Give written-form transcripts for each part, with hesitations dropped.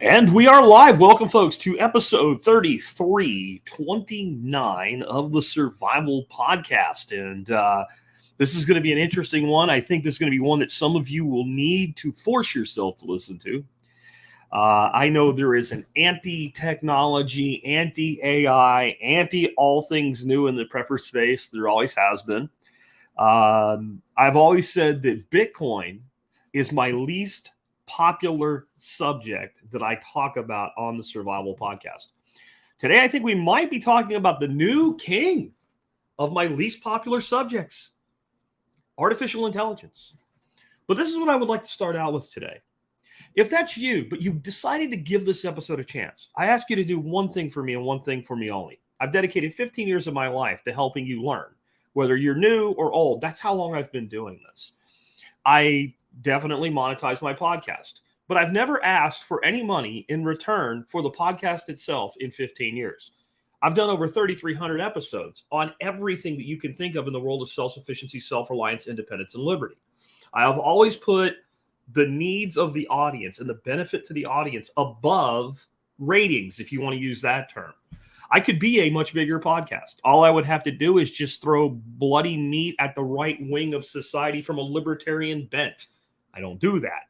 And we are live. Welcome, folks, to episode 3329 of the Survival Podcast. And this is going to be an interesting one. I think this is going to be one that some of you will need to force yourself to listen to. I know there is an anti-technology, anti-AI, anti-all things new in the prepper space. There always has been. I've always said that Bitcoin is my least popular subject that I talk about on the Survival Podcast. Today, I think we might be talking about the new king of my least popular subjects, artificial intelligence. But this is what I would like to start out with today. If that's you, but you decided to give this episode a chance, I ask you to do one thing for me and one thing for me only. I've dedicated 15 years of my life to helping you learn, whether you're new or old. That's how long I've been doing this. I definitely monetize my podcast, but I've never asked for any money in return for the podcast itself in 15 years. I've done over 3,300 episodes on everything that you can think of in the world of self-sufficiency, self-reliance, independence, and liberty. I have always put the needs of the audience and the benefit to the audience above ratings, if you want to use that term. I could be a much bigger podcast. All I would have to do is just throw bloody meat at the right wing of society from a libertarian bent. I don't do that.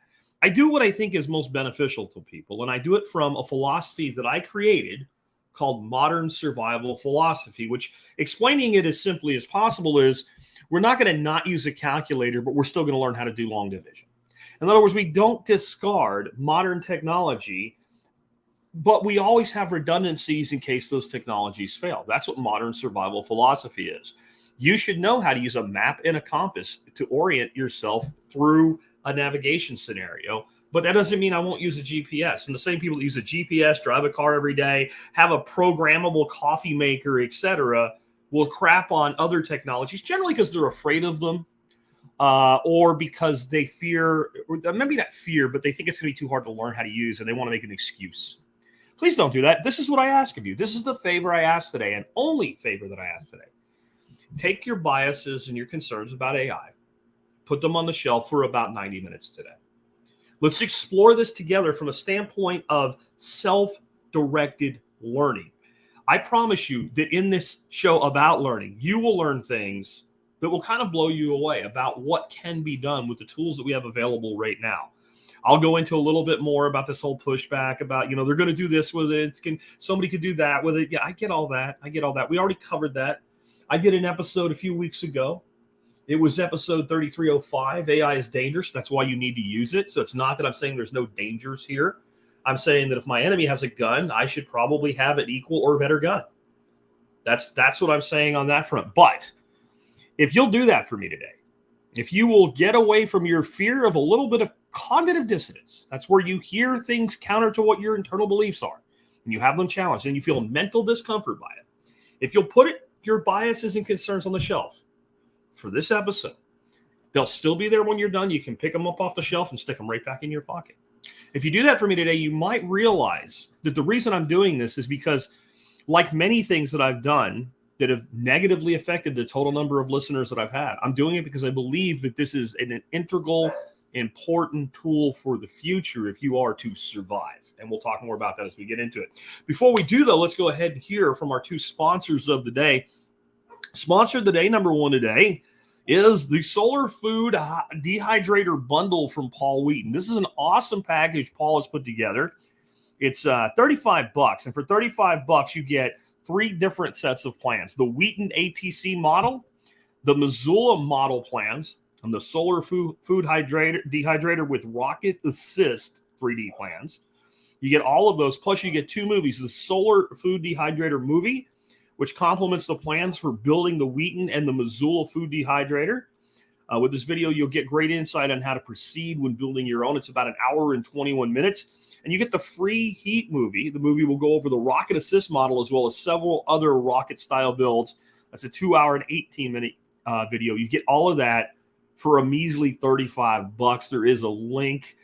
I do what I think is most beneficial to people, and I do it from a philosophy that I created called modern survival philosophy, which, explaining it as simply as possible, is we're not going to not use a calculator, but we're still going to learn how to do long division. In other words, we don't discard modern technology, but we always have redundancies in case those technologies fail. That's what modern survival philosophy is. You should know how to use a map and a compass to orient yourself through a navigation scenario, but that doesn't mean I won't use a GPS. And the same people that use a GPS, drive a car every day, have a programmable coffee maker, etc., will crap on other technologies, generally because they're afraid of them, or because they fear, or maybe not fear, but they think it's going to be too hard to learn how to use, and they want to make an excuse. Please don't do that. This is what I ask of you. This is the favor I ask today, and only favor that I ask today. Take your biases and your concerns about AI, put them on the shelf for about 90 minutes today. Let's explore this together from a standpoint of self-directed learning. I promise you that in this show about learning, you will learn things that will kind of blow you away about what can be done with the tools that we have available right now. I'll go into a little bit more about this whole pushback about, they're going to do this with it. Somebody could do that with it. Yeah, I get all that. We already covered that. I did an episode a few weeks ago. It was episode 3305. AI is dangerous. That's why you need to use it. So it's not that I'm saying there's no dangers here. I'm saying that if my enemy has a gun, I should probably have an equal or better gun. That's what I'm saying on that front. But if you'll do that for me today, if you will get away from your fear of a little bit of cognitive dissonance, that's where you hear things counter to what your internal beliefs are, and you have them challenged, and you feel mental discomfort by it. If you'll put your biases and concerns on the shelf for this episode, they'll still be there when you're done. You can pick them up off the shelf and stick them right back in your pocket. If you do that for me today, you might realize that the reason I'm doing this is because, like many things that I've done that have negatively affected the total number of listeners that I've had, I'm doing it because I believe that this is an integral, important tool for the future if you are to survive. And we'll talk more about that as we get into it. Before we do, though, let's go ahead and hear from our two sponsors of the day. Sponsor of the day, number one today, is the Solar Food Dehydrator Bundle from Paul Wheaton. This is an awesome package Paul has put together. It's $35, and for $35, you get 3 different sets of plans: the Wheaton ATC model, the Missoula model plans, and the Solar Food Dehydrator with Rocket Assist 3D plans. You get all of those, plus you get 2 movies: the Solar Food Dehydrator movie, which complements the plans for building the Wheaton and the Missoula Food Dehydrator. With this video, you'll get great insight on how to proceed when building your own. It's about 1 hour and 21 minutes. And you get the free heat movie. The movie will go over the Rocket Assist model as well as several other rocket-style builds. That's a 2 hour and 18-minute video. You get all of that for a measly $35. There is a link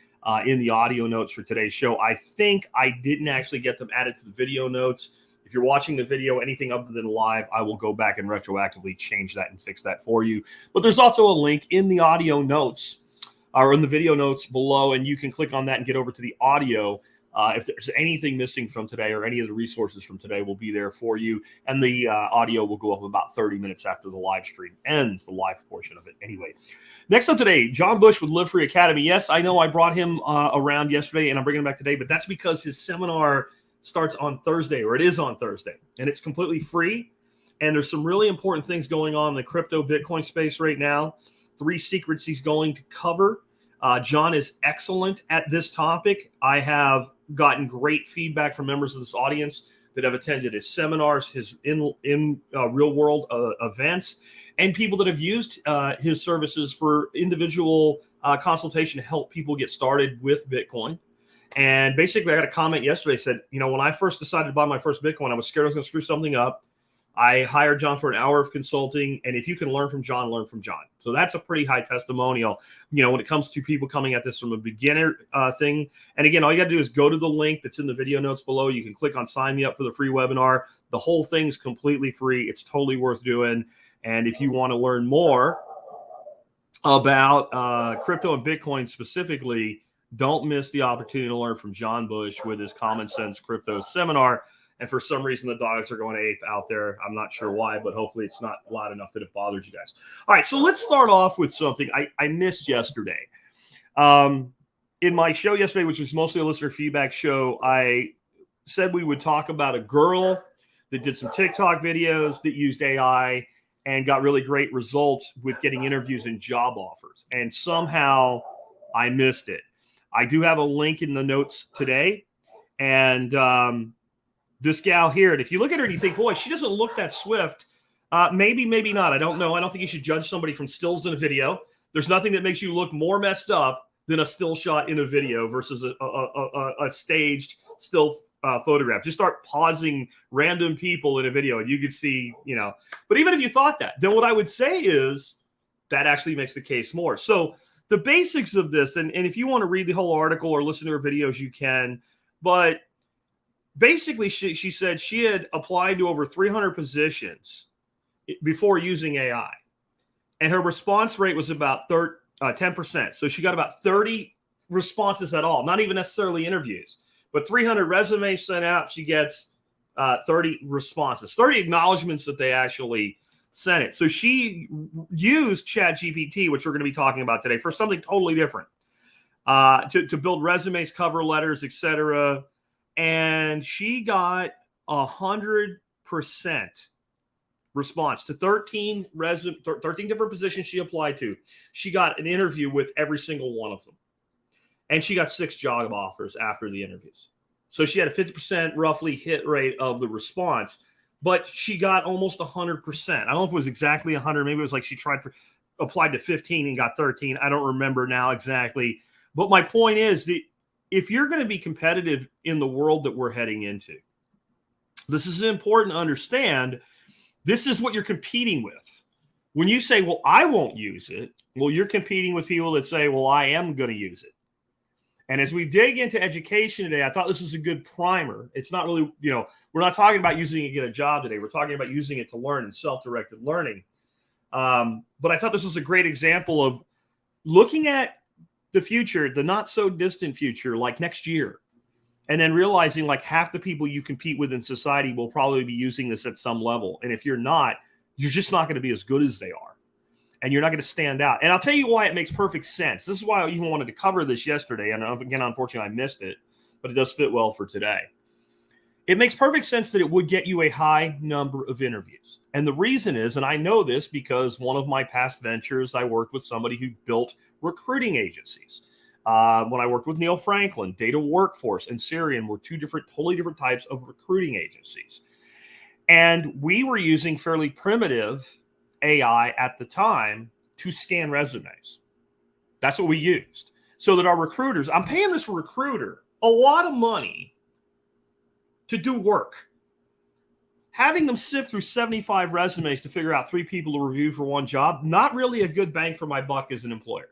in the audio notes for today's show. I think I didn't actually get them added to the video notes. If you're watching the video, anything other than live, I will go back and retroactively change that and fix that for you. But there's also a link in the audio notes or in the video notes below, and you can click on that and get over to the audio If there's anything missing from today or any of the resources from today, will be there for you. And the audio will go up about 30 minutes after the live stream ends, the live portion of it. Anyway, next up today, John Bush with Live Free Academy. Yes, I know I brought him around yesterday, and I'm bringing him back today, but that's because his seminar starts on Thursday, or it is on Thursday, and it's completely free. And there's some really important things going on in the crypto Bitcoin space right now. 3 secrets he's going to cover. John is excellent at this topic. I have gotten great feedback from members of this audience that have attended his seminars, his in real world events, and people that have used his services for individual consultation to help people get started with Bitcoin. And basically, I got a comment yesterday said, when I first decided to buy my first Bitcoin, I was scared I was going to screw something up. I hired John for an hour of consulting, and if you can learn from John, learn from John. So that's a pretty high testimonial, when it comes to people coming at this from a beginner thing. And again, all you got to do is go to the link that's in the video notes below. You can click on sign me up for the free webinar. The whole thing's completely free. It's totally worth doing. And if you want to learn more about crypto and Bitcoin specifically, don't miss the opportunity to learn from John Bush with his Common Sense Crypto seminar. And for some reason, the dogs are going ape out there. I'm not sure why, but hopefully it's not loud enough that it bothered you guys. All right, so let's start off with something I missed yesterday. In my show yesterday, which was mostly a listener feedback show, I said we would talk about a girl that did some TikTok videos that used AI and got really great results with getting interviews and job offers. And somehow I missed it. I do have a link in the notes today. And this gal here, and if you look at her and you think, boy, she doesn't look that swift, maybe not. I don't know. I don't think you should judge somebody from stills in a video. There's nothing that makes you look more messed up than a still shot in a video versus a staged still photograph. Just start pausing random people in a video and you could see, But even if you thought that, then what I would say is that actually makes the case more. So the basics of this, and if you want to read the whole article or listen to her videos, you can. But basically, she said she had applied to over 300 positions before using AI. And her response rate was about 10%. So she got about 30 responses at all, not even necessarily interviews. But 300 resumes sent out, she gets 30 responses, 30 acknowledgments that they actually sent it. So she used ChatGPT, which we're going to be talking about today, for something totally different, to build resumes, cover letters, etc. And she got 100% response to 13 different positions she applied to. She got an interview with every single one of them. And she got 6 job offers after the interviews. So she had a 50% roughly hit rate of the response, but she got almost 100%. I don't know if it was exactly 100. Maybe it was like she applied to 15 and got 13. I don't remember now exactly. But my point is that if you're going to be competitive in the world that we're heading into, this is important to understand. This is what you're competing with. When you say, well, I won't use it, well, you're competing with people that say, well, I am going to use it. And as we dig into education today, I thought this was a good primer. It's not really, we're not talking about using it to get a job today. We're talking about using it to learn and self-directed learning. But I thought this was a great example of looking at the future, the not so distant future, like next year, and then realizing like half the people you compete with in society will probably be using this at some level. And if you're not, you're just not going to be as good as they are. And you're not going to stand out. And I'll tell you why it makes perfect sense. This is why I even wanted to cover this yesterday. And again, unfortunately, I missed it, but it does fit well for today. It makes perfect sense that it would get you a high number of interviews. And the reason is, and I know this because one of my past ventures, I worked with somebody who built recruiting agencies. When I worked with Neil Franklin, Data Workforce and Syrian were 2 totally different types of recruiting agencies. And we were using fairly primitive AI at the time to scan resumes. That's what we used. So that our recruiters, I'm paying this recruiter a lot of money to do work. Having them sift through 75 resumes to figure out 3 people to review for one job, not really a good bang for my buck as an employer.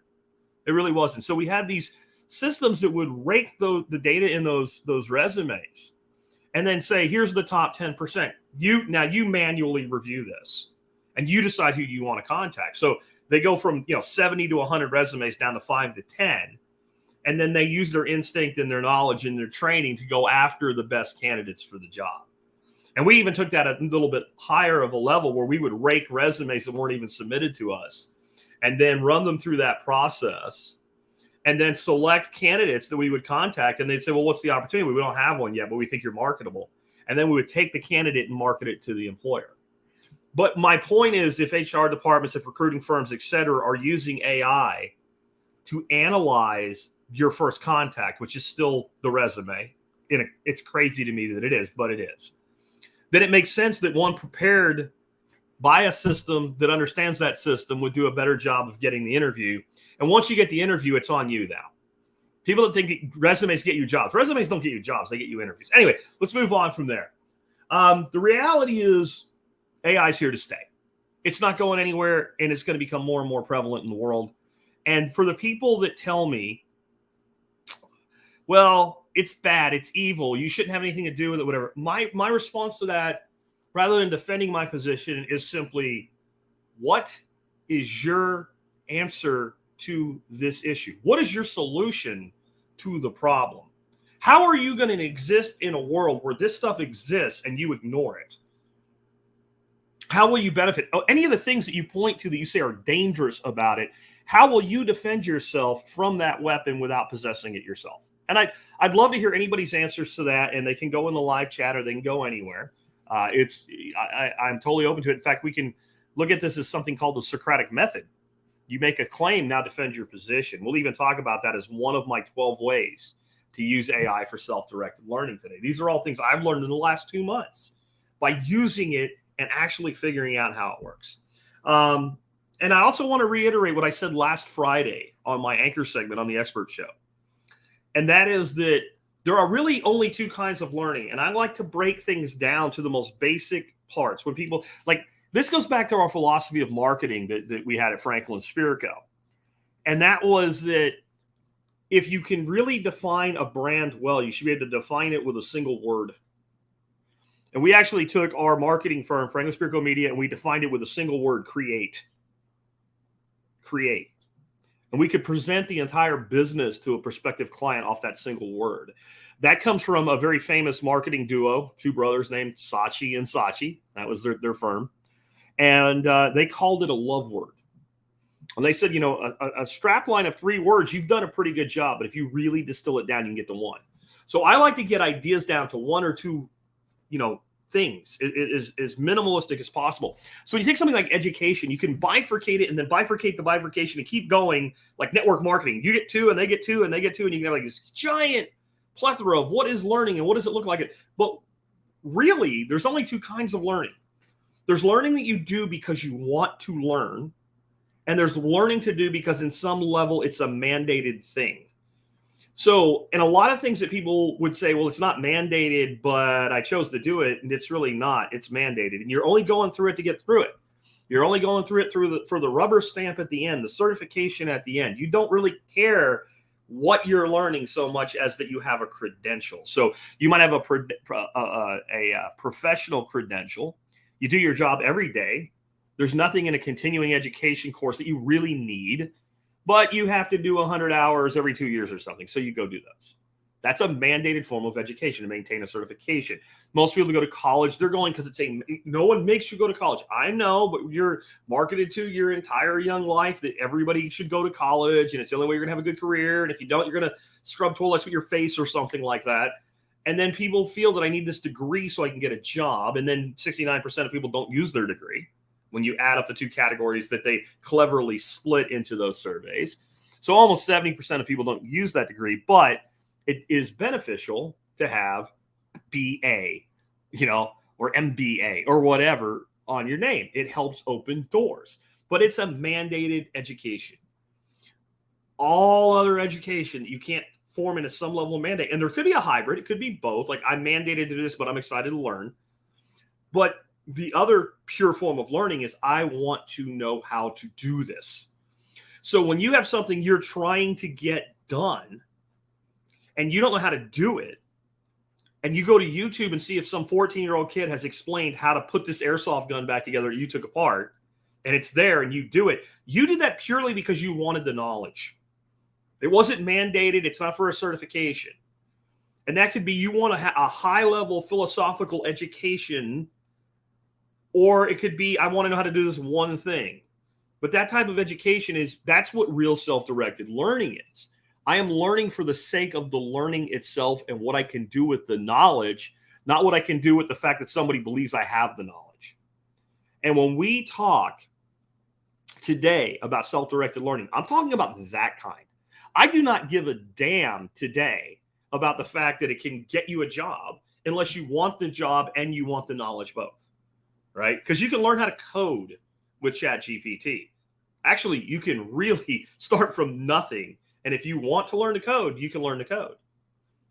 It really wasn't. So we had these systems that would rake the data in those resumes and then say, here's the top 10%. You manually review this. And you decide who you want to contact. So they go from 70 to 100 resumes down to 5 to 10. And then they use their instinct and their knowledge and their training to go after the best candidates for the job. And we even took that a little bit higher of a level where we would rake resumes that weren't even submitted to us and then run them through that process and then select candidates that we would contact. And they'd say, well, what's the opportunity? We don't have one yet, but we think you're marketable. And then we would take the candidate and market it to the employer. But my point is, if HR departments, if recruiting firms, et cetera, are using AI to analyze your first contact, which is still the resume, it's crazy to me that it is, but it is, then it makes sense that one prepared by a system that understands that system would do a better job of getting the interview. And once you get the interview, it's on you now. People that think resumes get you jobs. Resumes don't get you jobs. They get you interviews. Anyway, let's move on from there. The reality is AI is here to stay. It's not going anywhere, and it's going to become more and more prevalent in the world. And for the people that tell me, well, it's bad, it's evil, you shouldn't have anything to do with it, whatever. My response to that, rather than defending my position, is simply, what is your answer to this issue? What is your solution to the problem? How are you going to exist in a world where this stuff exists and you ignore it? How will you benefit? Any of the things that you point to that you say are dangerous about it, how will you defend yourself from that weapon without possessing it yourself? And I'd love to hear anybody's answers to that, and they can go in the live chat or they can go anywhere. I'm totally open to it. In fact, we can look at this as something called the Socratic method. You make a claim, now defend your position. We'll even talk about that as one of my 12 ways to use AI for self-directed learning today. These are all things I've learned in the last 2 months by using it and actually figuring out how it works. And I also want to reiterate what I said last Friday on my anchor segment on the Expert Show. And that is that there are really only 2 kinds of learning. And I like to break things down to the most basic parts. When people, like, this goes back to our philosophy of marketing that we had at Franklin Spirico. And that was that if you can really define a brand well, you should be able to define it with a single word. And we actually took our marketing firm, Franklin Spirico Media, and we defined it with a single word: create. Create. And we could present the entire business to a prospective client off that single word. That comes from a very famous marketing duo, 2 brothers named Saatchi and Saatchi. That was their firm. And they called it a love word. And they said, a strap line of 3 words, you've done a pretty good job. But if you really distill it down, you can get to 1. So I like to get ideas down to 1 or 2, things as minimalistic as possible. So when you take something like education, you can bifurcate it and then bifurcate the bifurcation and keep going, like network marketing. You get 2 and they get 2 and they get 2, and you can have like this giant plethora of what is learning and what does it look like. But really, there's only 2 kinds of learning. There's learning that you do because you want to learn, and there's learning to do because in some level it's a mandated thing. So, and a lot of things that people would say, well, it's not mandated, but I chose to do it. And it's really not. It's mandated. And you're only going through it to get through it. You're only going through it for the rubber stamp at the end, the certification at the end. You don't really care what you're learning so much as that you have a credential. So you might have a professional credential. You do your job every day. There's nothing in a continuing education course that you really need, but you have to do 100 hours every 2 years or something. So you go do those. That's a mandated form of education to maintain a certification. Most people who go to college, they're going because no one makes you go to college. I know, but you're marketed to your entire young life that everybody should go to college, and it's the only way you're going to have a good career. And if you don't, you're going to scrub toilets with your face or something like that. And then people feel that I need this degree so I can get a job. And then 69% of people don't use their degree when you add up the 2 categories that they cleverly split into those surveys. So almost 70% of people don't use that degree, but it is beneficial to have BA, or MBA or whatever on your name. It helps open doors, but it's a mandated education. All other education, you can't form into some level of mandate. And there could be a hybrid. It could be both. Like, I'm mandated to do this, but I'm excited to learn. But the other pure form of learning is I want to know how to do this. So when you have something you're trying to get done and you don't know how to do it, and you go to YouTube and see if some 14-year-old kid has explained how to put this airsoft gun back together that you took apart, and it's there and you do it, you did that purely because you wanted the knowledge. It wasn't mandated. It's not for a certification. And that could be you want a high-level philosophical education, or it could be I want to know how to do this one thing. But that type of education that's what real self-directed learning is. I am learning for the sake of the learning itself and what I can do with the knowledge, not what I can do with the fact that somebody believes I have the knowledge. And when we talk today about self-directed learning, I'm talking about that kind. I do not give a damn today about the fact that it can get you a job unless you want the job and you want the knowledge both, right? Because you can learn how to code with ChatGPT. Actually, you can really start from nothing. And if you want to learn to code, you can learn to code.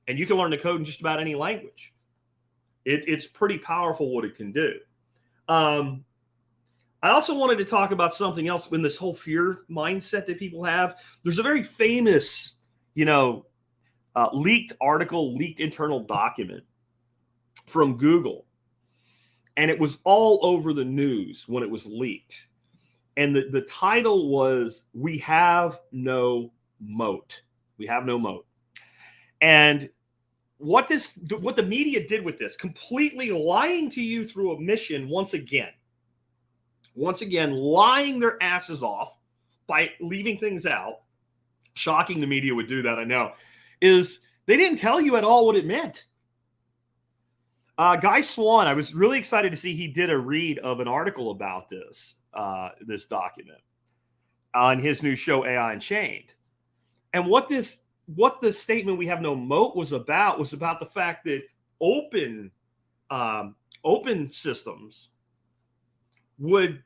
And you can learn to code in just about any language. It's pretty powerful what it can do. I also wanted to talk about something else in this whole fear mindset that people have. There's a very famous, leaked article, leaked internal document from Google. And it was all over the news when it was leaked. And the title was, "We have no moat." We have no moat. And what the media did with this, completely lying to you through omission once again, lying their asses off by leaving things out. Shocking the media would do that, I know. Is they didn't tell you at all what it meant. Guy Swan, I was really excited to see he did a read of an article about this document on his new show, AI Unchained. And what the statement "we have no moat" was about the fact that open systems would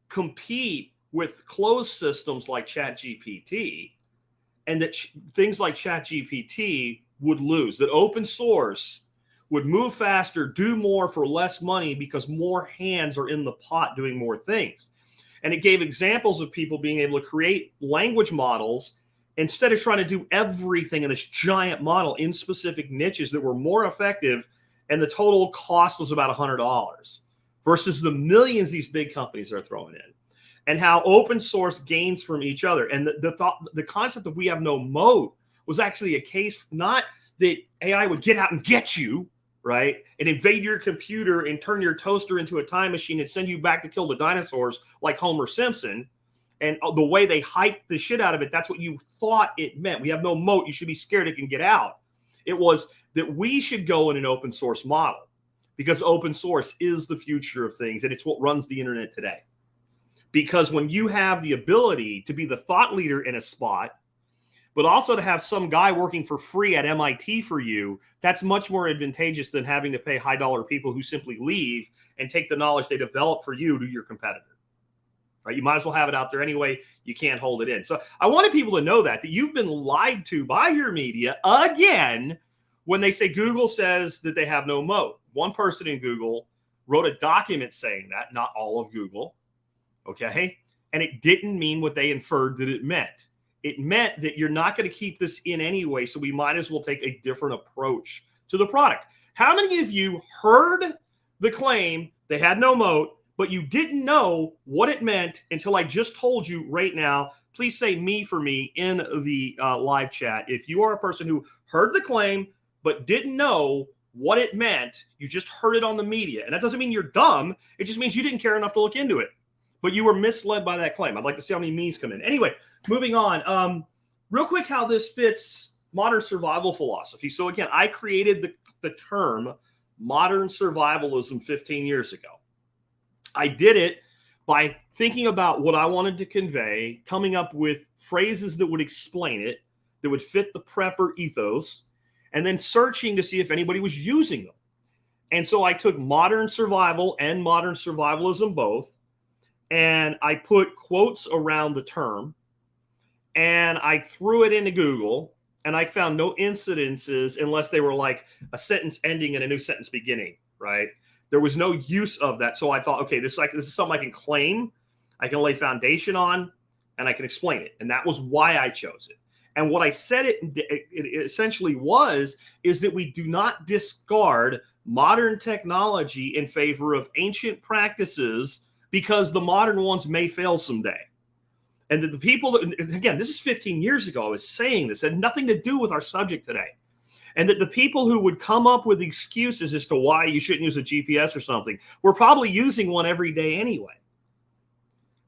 compete with closed systems like ChatGPT, and that things like ChatGPT would lose, that open source would move faster, do more for less money because more hands are in the pot doing more things. And it gave examples of people being able to create language models instead of trying to do everything in this giant model in specific niches that were more effective, and the total cost was about $100 versus the millions these big companies are throwing in. And how open source gains from each other. And the concept of "we have no moat" was actually a case not that AI would get out and get you, right, and invade your computer and turn your toaster into a time machine and send you back to kill the dinosaurs like Homer Simpson. And the way they hyped the shit out of it, that's what you thought it meant. We have no moat. You should be scared it can get out. It was that we should go in an open source model because open source is the future of things, and it's what runs the internet today. Because when you have the ability to be the thought leader in a spot, but also to have some guy working for free at MIT for you, that's much more advantageous than having to pay high-dollar people who simply leave and take the knowledge they develop for you to your competitor. Right? You might as well have it out there anyway. You can't hold it in. So I wanted people to know that you've been lied to by your media again when they say Google says that they have no moat. One person in Google wrote a document saying that, not all of Google. Okay? And it didn't mean what they inferred that it meant. It meant that you're not going to keep this in anyway, so we might as well take a different approach to the product. How many of you heard the claim they had no moat, but you didn't know what it meant until I just told you right now? Please say "me" for me in the live chat. If you are a person who heard the claim but didn't know what it meant, you just heard it on the media. And that doesn't mean you're dumb. It just means you didn't care enough to look into it. But you were misled by that claim. I'd like to see how many me's come in. Anyway, moving on. Real quick, how this fits modern survival philosophy. So again, I created the term modern survivalism 15 years ago. I did it by thinking about what I wanted to convey, coming up with phrases that would explain it, that would fit the prepper ethos, and then searching to see if anybody was using them. And so I took modern survival and modern survivalism both, and I put quotes around the term, and I threw it into Google, and I found no incidences unless they were like a sentence ending and a new sentence beginning, right? There was no use of that. So I thought, okay, this is something I can claim, I can lay foundation on, and I can explain it. And that was why I chose it. And what I said it essentially is that we do not discard modern technology in favor of ancient practices because the modern ones may fail someday. And that the people that, again, this is 15 years ago, I was saying this, had nothing to do with our subject today. And that the people who would come up with excuses as to why you shouldn't use a GPS or something were probably using one every day anyway.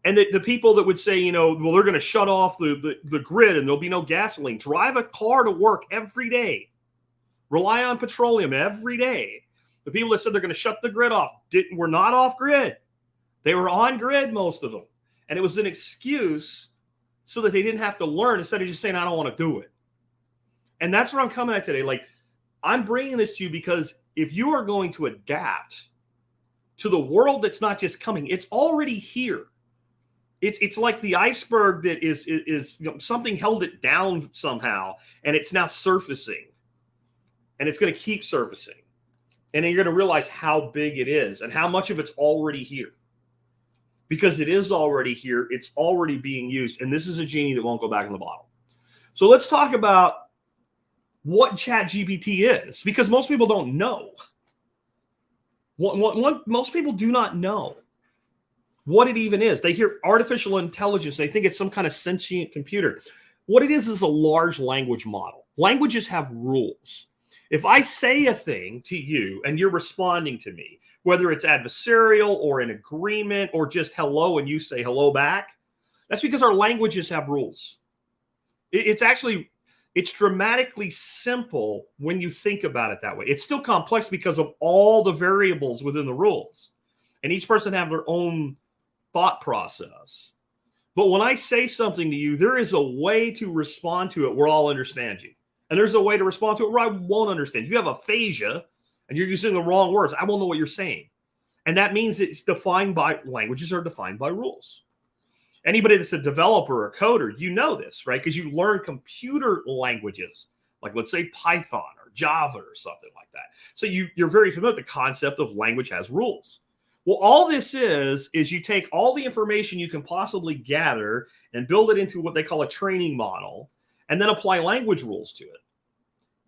And the people that would say, well, they're going to shut off the grid and there'll be no gasoline. Drive a car to work every day. Rely on petroleum every day. The people that said they're going to shut the grid off were not off grid. They were on grid, most of them. And it was an excuse so that they didn't have to learn instead of just saying, I don't want to do it. And that's where I'm coming at today. Like, I'm bringing this to you because if you are going to adapt to the world that's not just coming, it's already here. It's like the iceberg that is something held it down somehow, and it's now surfacing, and it's going to keep surfacing, and then you're going to realize how big it is and how much of it's already here, because it is already here. It's already being used, and this is a genie that won't go back in the bottle. So let's talk about what ChatGPT is, because most people don't know. Most people do not know what it even is. They hear artificial intelligence. They think it's some kind of sentient computer. What it is a large language model. Languages have rules. If I say a thing to you and you're responding to me, whether it's adversarial or in agreement or just hello and you say hello back, that's because our languages have rules. It's dramatically simple when you think about it that way. It's still complex because of all the variables within the rules. And each person have their own thought process. But when I say something to you, there is a way to respond to it where I'll understand you. And there's a way to respond to it where I won't understand. If you have aphasia and you're using the wrong words, I won't know what you're saying. And that means languages are defined by rules. Anybody that's a developer or coder, you know this, right? Because you learn computer languages, like let's say Python or Java or something like that. So you're very familiar with the concept of language has rules. Well, all this is you take all the information you can possibly gather and build it into what they call a training model, and then apply language rules to it.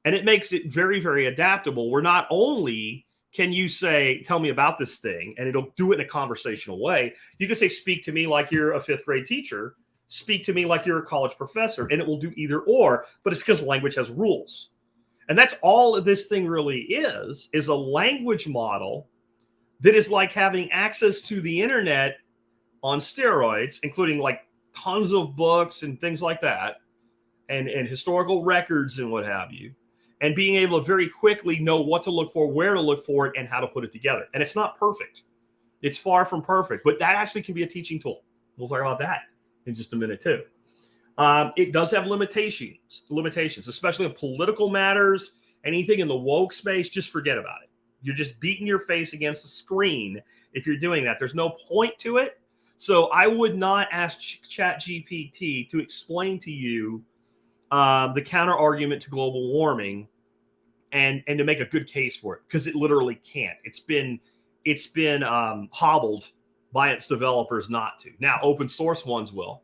And it makes it very, very adaptable, where not only can you say, tell me about this thing, and it'll do it in a conversational way. You can say, speak to me like you're a fifth grade teacher, speak to me like you're a college professor, and it will do either or, but it's because language has rules. And that's all this thing really is a language model that is like having access to the internet on steroids, including like tons of books and things like that, and historical records and what have you, and being able to very quickly know what to look for, where to look for it, and how to put it together. And it's not perfect. It's far from perfect, but that actually can be a teaching tool. We'll talk about that in just a minute too. It does have limitations, especially in political matters, anything in the woke space, just forget about it. You're just beating your face against the screen if you're doing that. There's no point to it. So I would not ask ChatGPT to explain to you the counter argument to global warming and to make a good case for it, because it literally can't. It's been hobbled by its developers not to. Now, open source ones will,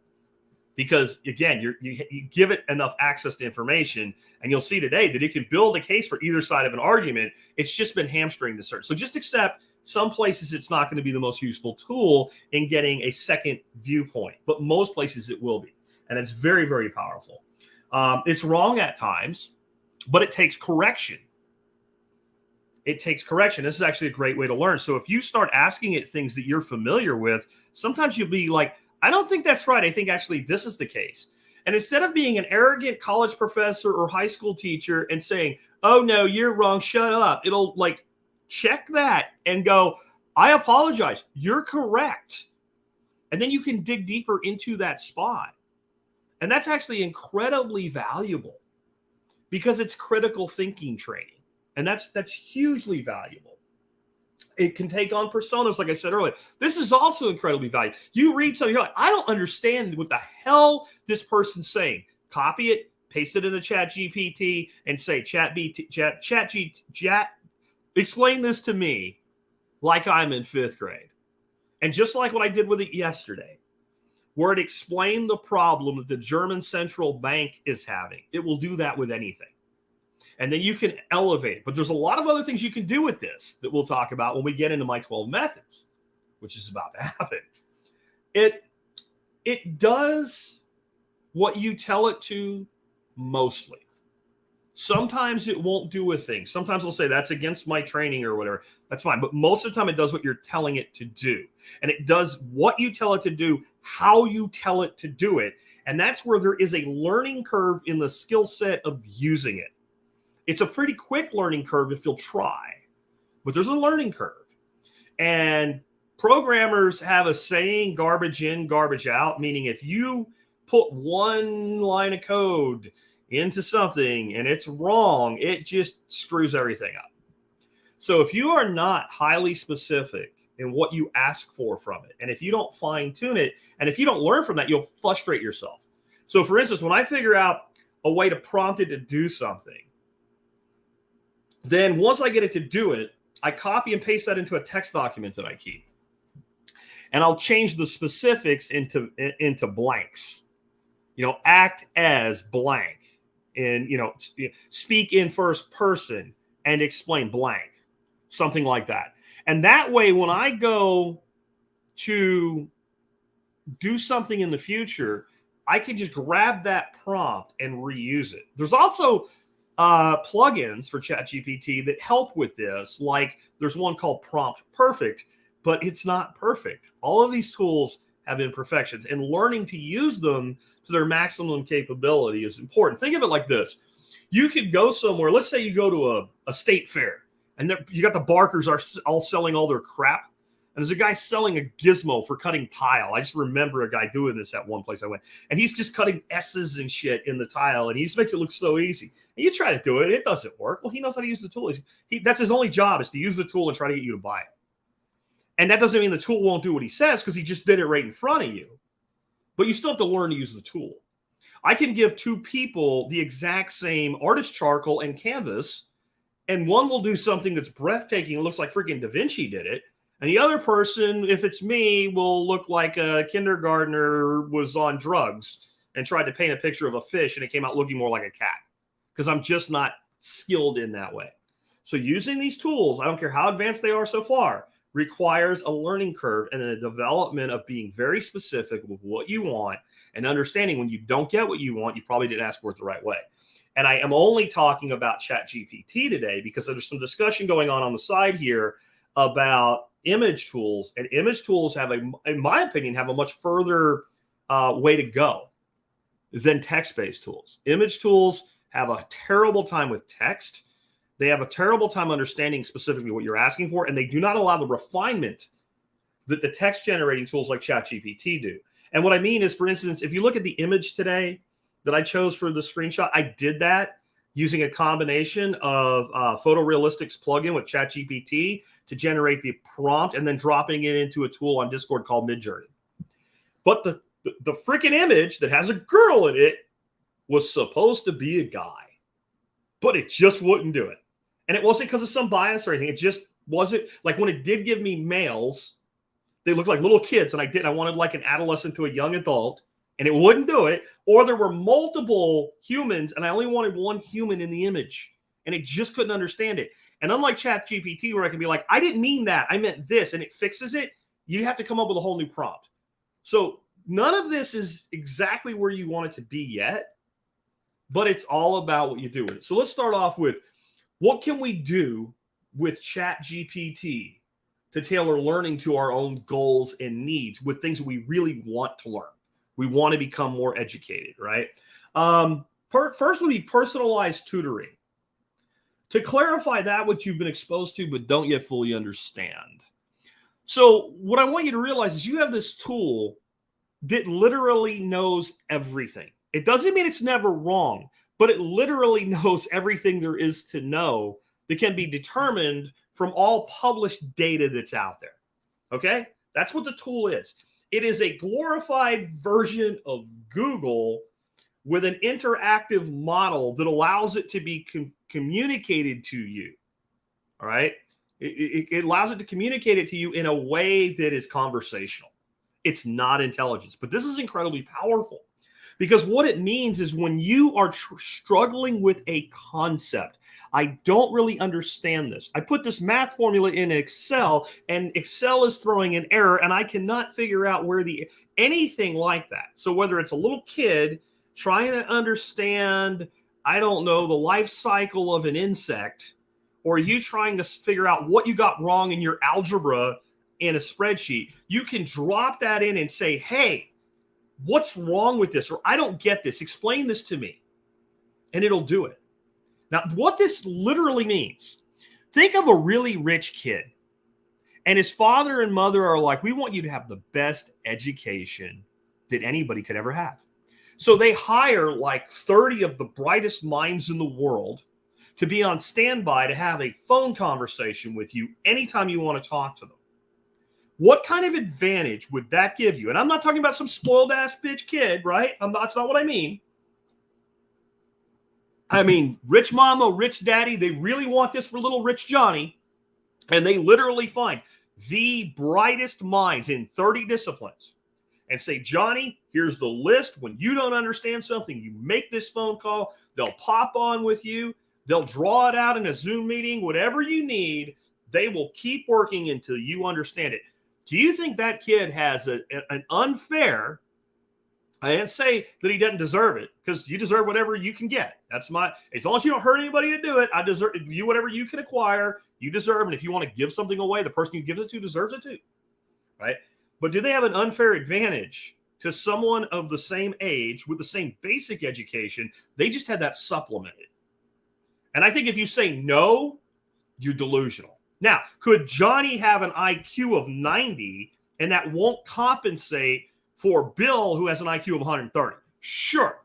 because again, you give it enough access to information, and you'll see today that it can build a case for either side of an argument. It's just been hamstringed to search. So just accept some places it's not going to be the most useful tool in getting a second viewpoint, but most places it will be. And it's very, very powerful. It's wrong at times, but it takes correction. This is actually a great way to learn. So if you start asking it things that you're familiar with, sometimes you'll be like, I don't think that's right. I think actually this is the case. And instead of being an arrogant college professor or high school teacher and saying, oh, no, you're wrong, shut up, it'll like check that and go, I apologize, you're correct. And then you can dig deeper into that spot. And that's actually incredibly valuable because it's critical thinking training. And that's hugely valuable. It can take on personas, like I said earlier. This is also incredibly valuable. You read something, you're like, I don't understand what the hell this person's saying. Copy it, paste it in the ChatGPT, and say, Chat, explain this to me like I'm in fifth grade. And just like what I did with it yesterday, where it explained the problem that the German central bank is having, it will do that with anything. And then you can elevate it. But there's a lot of other things you can do with this that we'll talk about when we get into my 12 methods, which is about to happen. It does what you tell it to mostly. Sometimes it won't do a thing. Sometimes it'll say that's against my training or whatever. That's fine. But most of the time it does what you're telling it to do. And it does what you tell it to do, how you tell it to do it. And that's where there is a learning curve in the skill set of using it. It's a pretty quick learning curve if you'll try. But there's a learning curve. And programmers have a saying, garbage in, garbage out, meaning if you put one line of code into something and it's wrong, it just screws everything up. So if you are not highly specific in what you ask for from it, and if you don't fine tune it, and if you don't learn from that, you'll frustrate yourself. So for instance, when I figure out a way to prompt it to do something, then once I get it to do it, I copy and paste that into a text document that I keep. And I'll change the specifics into blanks. Act as blank. And, speak in first person and explain blank, something like that. And that way, when I go to do something in the future, I can just grab that prompt and reuse it. There's also plugins for ChatGPT that help with this. Like there's one called Prompt Perfect, but it's not perfect. All of these tools have imperfections, and learning to use them to their maximum capability is important. Think of it like this. You could go somewhere. Let's say you go to a state fair, and you got the barkers are all selling all their crap. And there's a guy selling a gizmo for cutting tile. I just remember a guy doing this at one place I went. And he's just cutting S's and shit in the tile, and he just makes it look so easy. And you try to do it. It doesn't work. Well, he knows how to use the tool. That's his only job, is to use the tool and try to get you to buy it. And that doesn't mean the tool won't do what he says, because he just did it right in front of you. But you still have to learn to use the tool. I can give two people the exact same artist charcoal and canvas, and one will do something that's breathtaking. It looks like freaking Da Vinci did it. And the other person, if it's me, will look like a kindergartner was on drugs and tried to paint a picture of a fish, and it came out looking more like a cat, because I'm just not skilled in that way. So using these tools, I don't care how advanced they are so far, requires a learning curve and a development of being very specific with what you want, and understanding when you don't get what you want, you probably didn't ask for it the right way. And I am only talking about ChatGPT today because there's some discussion going on the side here about image tools, and image tools have in my opinion, have a much further way to go than text-based tools. Image tools have a terrible time with text. They have a terrible time understanding specifically what you're asking for, and they do not allow the refinement that the text-generating tools like ChatGPT do. And what I mean is, for instance, if you look at the image today that I chose for the screenshot, I did that using a combination of Photorealistics plugin with ChatGPT to generate the prompt, and then dropping it into a tool on Discord called Midjourney. But the freaking image that has a girl in it was supposed to be a guy, but it just wouldn't do it. And it wasn't because of some bias or anything. It just wasn't. Like, when it did give me males, they looked like little kids, and I wanted like an adolescent to a young adult, and it wouldn't do it. Or there were multiple humans, and I only wanted one human in the image, and it just couldn't understand it. And unlike ChatGPT, where I can be like, I didn't mean that, I meant this, and it fixes it, you have to come up with a whole new prompt. So none of this is exactly where you want it to be yet, but it's all about what you do with it. So let's start off with, what can we do with ChatGPT to tailor learning to our own goals and needs with things we really want to learn? We want to become more educated, right? First would be personalized tutoring. To clarify that which you've been exposed to but don't yet fully understand. So what I want you to realize is you have this tool that literally knows everything. It doesn't mean it's never wrong, but it literally knows everything there is to know that can be determined from all published data that's out there. Okay? That's what the tool is. It is a glorified version of Google with an interactive model that allows it to be communicated to you. All right? It allows it to communicate it to you in a way that is conversational. It's not intelligence. But this is incredibly powerful, Because what it means is when you are struggling with a concept, I don't really understand this. I put this math formula in Excel, and Excel is throwing an error, and I cannot figure out where anything like that. So whether it's a little kid trying to understand, I don't know, the life cycle of an insect, or you trying to figure out what you got wrong in your algebra in a spreadsheet, you can drop that in and say, hey, what's wrong with this? Or I don't get this. Explain this to me. And it'll do it. Now, what this literally means, think of a really rich kid. And his father and mother are like, we want you to have the best education that anybody could ever have. So they hire like 30 of the brightest minds in the world to be on standby to have a phone conversation with you anytime you want to talk to them. What kind of advantage would that give you? And I'm not talking about some spoiled ass bitch kid, right? That's not what I mean. I mean, rich mama, rich daddy, they really want this for little rich Johnny. And they literally find the brightest minds in 30 disciplines and say, Johnny, here's the list. When you don't understand something, you make this phone call. They'll pop on with you. They'll draw it out in a Zoom meeting. Whatever you need, they will keep working until you understand it. Do you think that kid has an unfair, I didn't say that he doesn't deserve it, because you deserve whatever you can get. As long as you don't hurt anybody to do it, I deserve you whatever you can acquire, you deserve. And if you want to give something away, the person you give it to deserves it too, right? But do they have an unfair advantage to someone of the same age with the same basic education? They just had that supplemented. And I think if you say no, you're delusional. Now, could Johnny have an IQ of 90 and that won't compensate for Bill, who has an IQ of 130? Sure.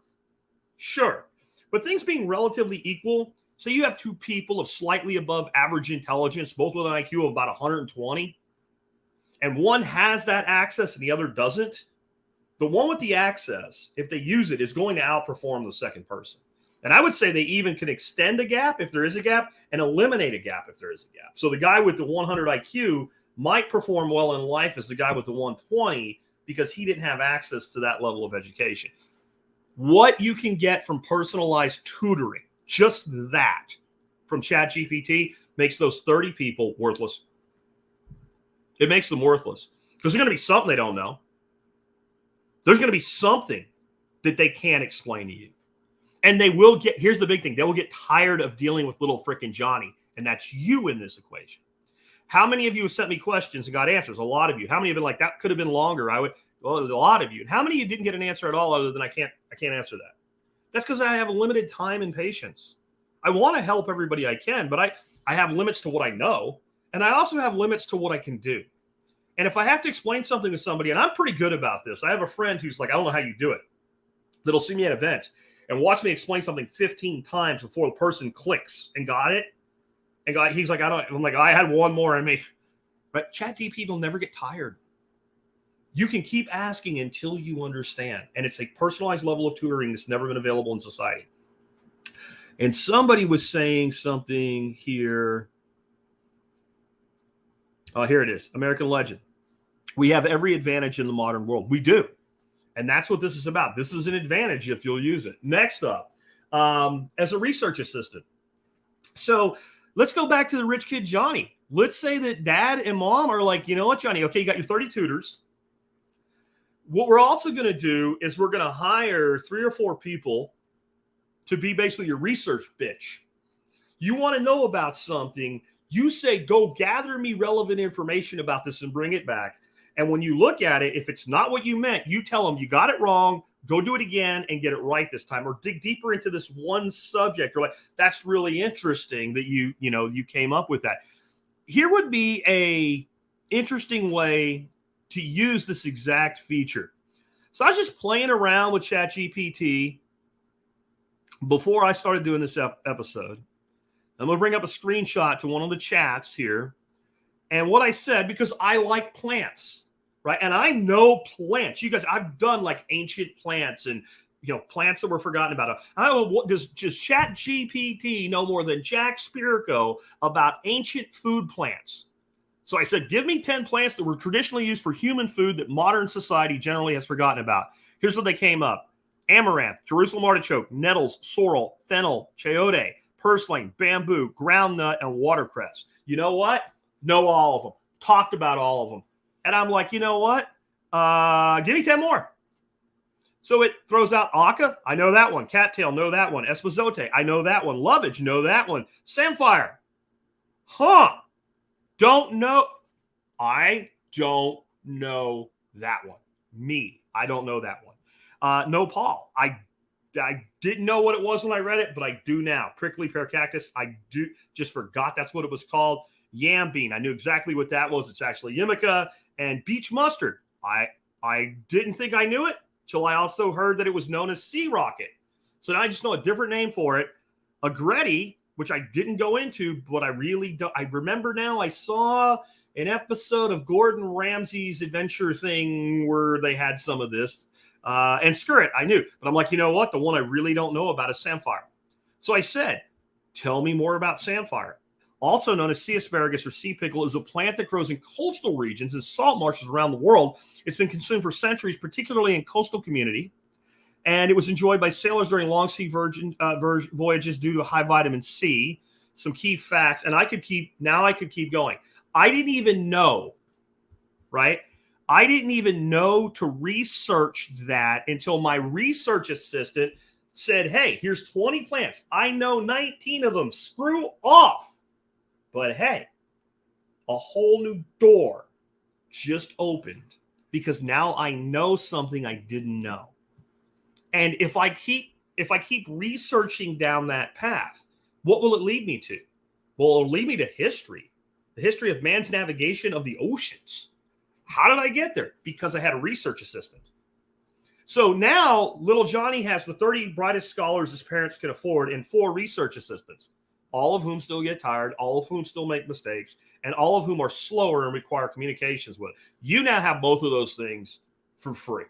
But things being relatively equal, say you have two people of slightly above average intelligence, both with an IQ of about 120, and one has that access and the other doesn't, the one with the access, if they use it, is going to outperform the second person. And I would say they even can extend a gap if there is a gap and eliminate a gap if there is a gap. So the guy with the 100 IQ might perform well in life as the guy with the 120 because he didn't have access to that level of education. What you can get from personalized tutoring, just that, from ChatGPT, makes those 30 people worthless. It makes them worthless because there's going to be something they don't know. There's going to be something that they can't explain to you. And they will get, here's the big thing, they will get tired of dealing with little frickin' Johnny, and that's you in this equation. How many of you have sent me questions and got answers? A lot of you. How many have been like, that could have been longer? Well, a lot of you. And how many of you didn't get an answer at all other than I can't answer that? That's because I have a limited time and patience. I want to help everybody I can, but I have limits to what I know, and I also have limits to what I can do. And if I have to explain something to somebody, and I'm pretty good about this, I have a friend who's like, I don't know how you do it, that'll see me at events and watch me explain something 15 times before the person clicks and got it. And he's like, I'm like, I had one more in me. But ChatGPT will never get tired. You can keep asking until you understand. And it's a personalized level of tutoring that's never been available in society. And somebody was saying something here. Oh, here it is. American legend. We have every advantage in the modern world. We do. And that's what this is about. This is an advantage if you'll use it. Next up, as a research assistant. So let's go back to the rich kid, Johnny. Let's say that dad and mom are like, you know what, Johnny? Okay, you got your 30 tutors. What we're also going to do is we're going to hire 3 or 4 people to be basically your research bitch. You want to know about something, you say, go gather me relevant information about this and bring it back. And when you look at it, if it's not what you meant, you tell them you got it wrong, go do it again and get it right this time, or dig deeper into this one subject. Or like, that's really interesting that you came up with that. Here would be a interesting way to use this exact feature. So I was just playing around with ChatGPT before I started doing this episode. I'm going to bring up a screenshot to one of the chats here. And what I said, because I like plants, right? And I know plants. You guys, I've done like ancient plants and, plants that were forgotten about. I don't know, what does ChatGPT know more than Jack Spirko about ancient food plants? So I said, give me 10 plants that were traditionally used for human food that modern society generally has forgotten about. Here's what they came up. amaranth, Jerusalem artichoke, nettles, sorrel, fennel, chayote, purslane, bamboo, groundnut, and watercress. You know what? Know all of them. Talked about all of them. And I'm like, you know what? Give me 10 more. So it throws out Aka. I know that one. Cattail, know that one. Espozote, I know that one. Lovage, know that one. Samphire. Don't know. I don't know that one. Me. I don't know that one. Nopal. I didn't know what it was when I read it, but I do now. Prickly pear cactus. I just forgot that's what it was called. Yam bean. I knew exactly what that was. It's actually Yimica. And beach mustard. I didn't think I knew it till I also heard that it was known as sea rocket. So now I just know a different name for it. Agretti, which I didn't go into, but I really don't. I remember now I saw an episode of Gordon Ramsay's adventure thing where they had some of this. And Skirret, I knew. But I'm like, you know what? The one I really don't know about is samphire. So I said, tell me more about samphire. Also known as sea asparagus or sea pickle, is a plant that grows in coastal regions and salt marshes around the world. It's been consumed for centuries, particularly in coastal community. And it was enjoyed by sailors during long sea voyages due to high vitamin C. Some key facts, and I could keep going. I didn't even know, right? I didn't even know to research that until my research assistant said, hey, here's 20 plants. I know 19 of them. Screw off. But hey, a whole new door just opened because now I know something I didn't know. And if I keep researching down that path, what will it lead me to? Well, it'll lead me to history, the history of man's navigation of the oceans. How did I get there? Because I had a research assistant. So now little Johnny has the 30 brightest scholars his parents could afford and 4 research assistants, all of whom still get tired, all of whom still make mistakes, and all of whom are slower and require communications with. You now have both of those things for free.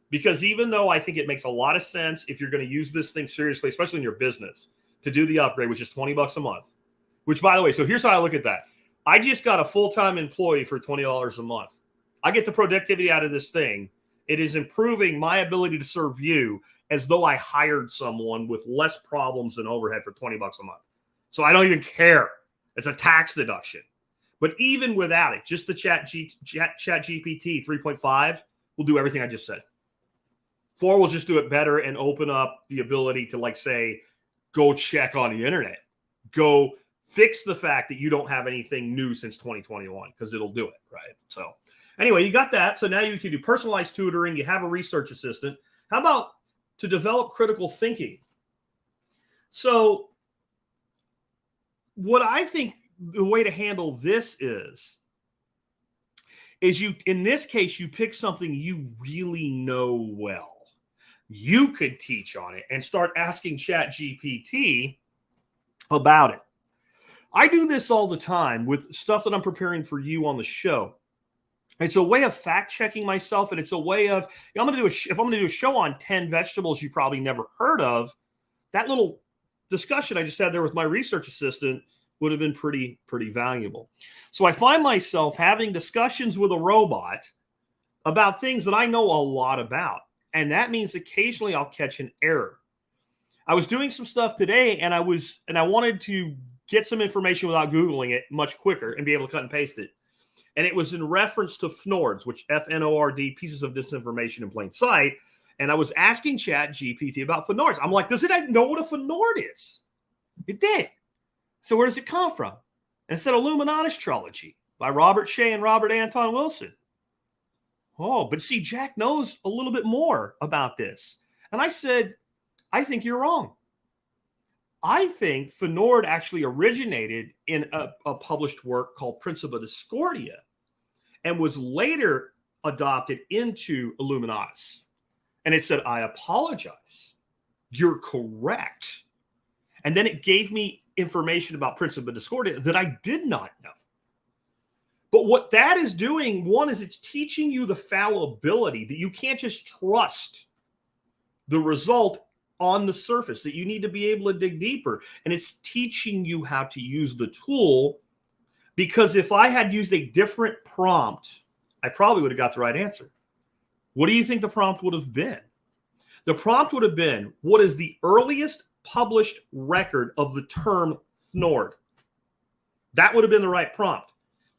Because even though I think it makes a lot of sense if you're going to use this thing seriously, especially in your business, to do the upgrade, which is $20 a month, which, by the way, so here's how I look at that. I just got a full-time employee for $20 a month. I get the productivity out of this thing. It is improving my ability to serve you as though I hired someone with less problems and overhead for $20 a month. So I don't even care. It's a tax deduction. But even without it, just the ChatGPT 3.5 will do everything I just said. 4 will just do it better and open up the ability to, like, say, go check on the internet. Go fix the fact that you don't have anything new since 2021 because it'll do it, right? So anyway, you got that. So now you can do personalized tutoring. You have a research assistant. How about to develop critical thinking? So what I think the way to handle this is you, in this case, you pick something you really know well. You could teach on it and start asking ChatGPT about it. I do this all the time with stuff that I'm preparing for you on the show. It's a way of fact checking myself, and it's a way of, if I'm going to do a show on 10 vegetables you probably never heard of, that little discussion I just had there with my research assistant would have been pretty valuable. So I find myself having discussions with a robot about things that I know a lot about. And that means occasionally I'll catch an error. I was doing some stuff today and I wanted to get some information without Googling it much quicker and be able to cut and paste it. And it was in reference to FNORDs, which FNORD, pieces of disinformation in plain sight. And I was asking ChatGPT about FNORDs. I'm like, does it know what a FNORD is? It did. So where does it come from? And it said Illuminatus Trilogy by Robert Shea and Robert Anton Wilson. Oh, but see, Jack knows a little bit more about this. And I said, I think you're wrong. I think FNORD actually originated in a published work called Principia Discordia and was later adopted into Illuminatus. And it said, I apologize. You're correct. And then it gave me information about Principia Discordia that I did not know. But what that is doing, one, is it's teaching you the fallibility that you can't just trust the result on the surface, that you need to be able to dig deeper. And it's teaching you how to use the tool, because if I had used a different prompt, I probably would have got the right answer. What do you think the prompt would have been? The prompt would have been, what is the earliest published record of the term Fnord? That would have been the right prompt.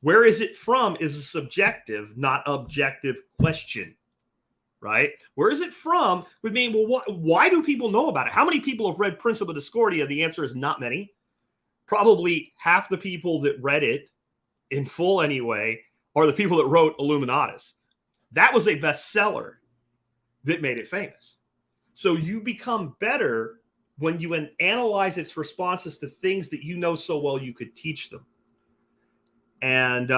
Where is it from is a subjective, not objective question, right? Where is it from would mean, well, why do people know about it? How many people have read Principia Discordia? The answer is not many. Probably half the people that read it in full anyway are the people that wrote Illuminatus. That was a bestseller that made it famous. So you become better when you analyze its responses to things that you know so well you could teach them. And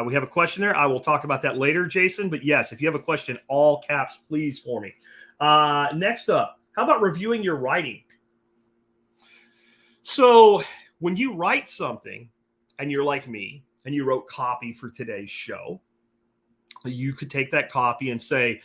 we have a question there. I will talk about that later, Jason. But yes, if you have a question, all caps, please, for me. Next up, how about reviewing your writing? So when you write something and you're like me and you wrote copy for today's show, you could take that copy and say,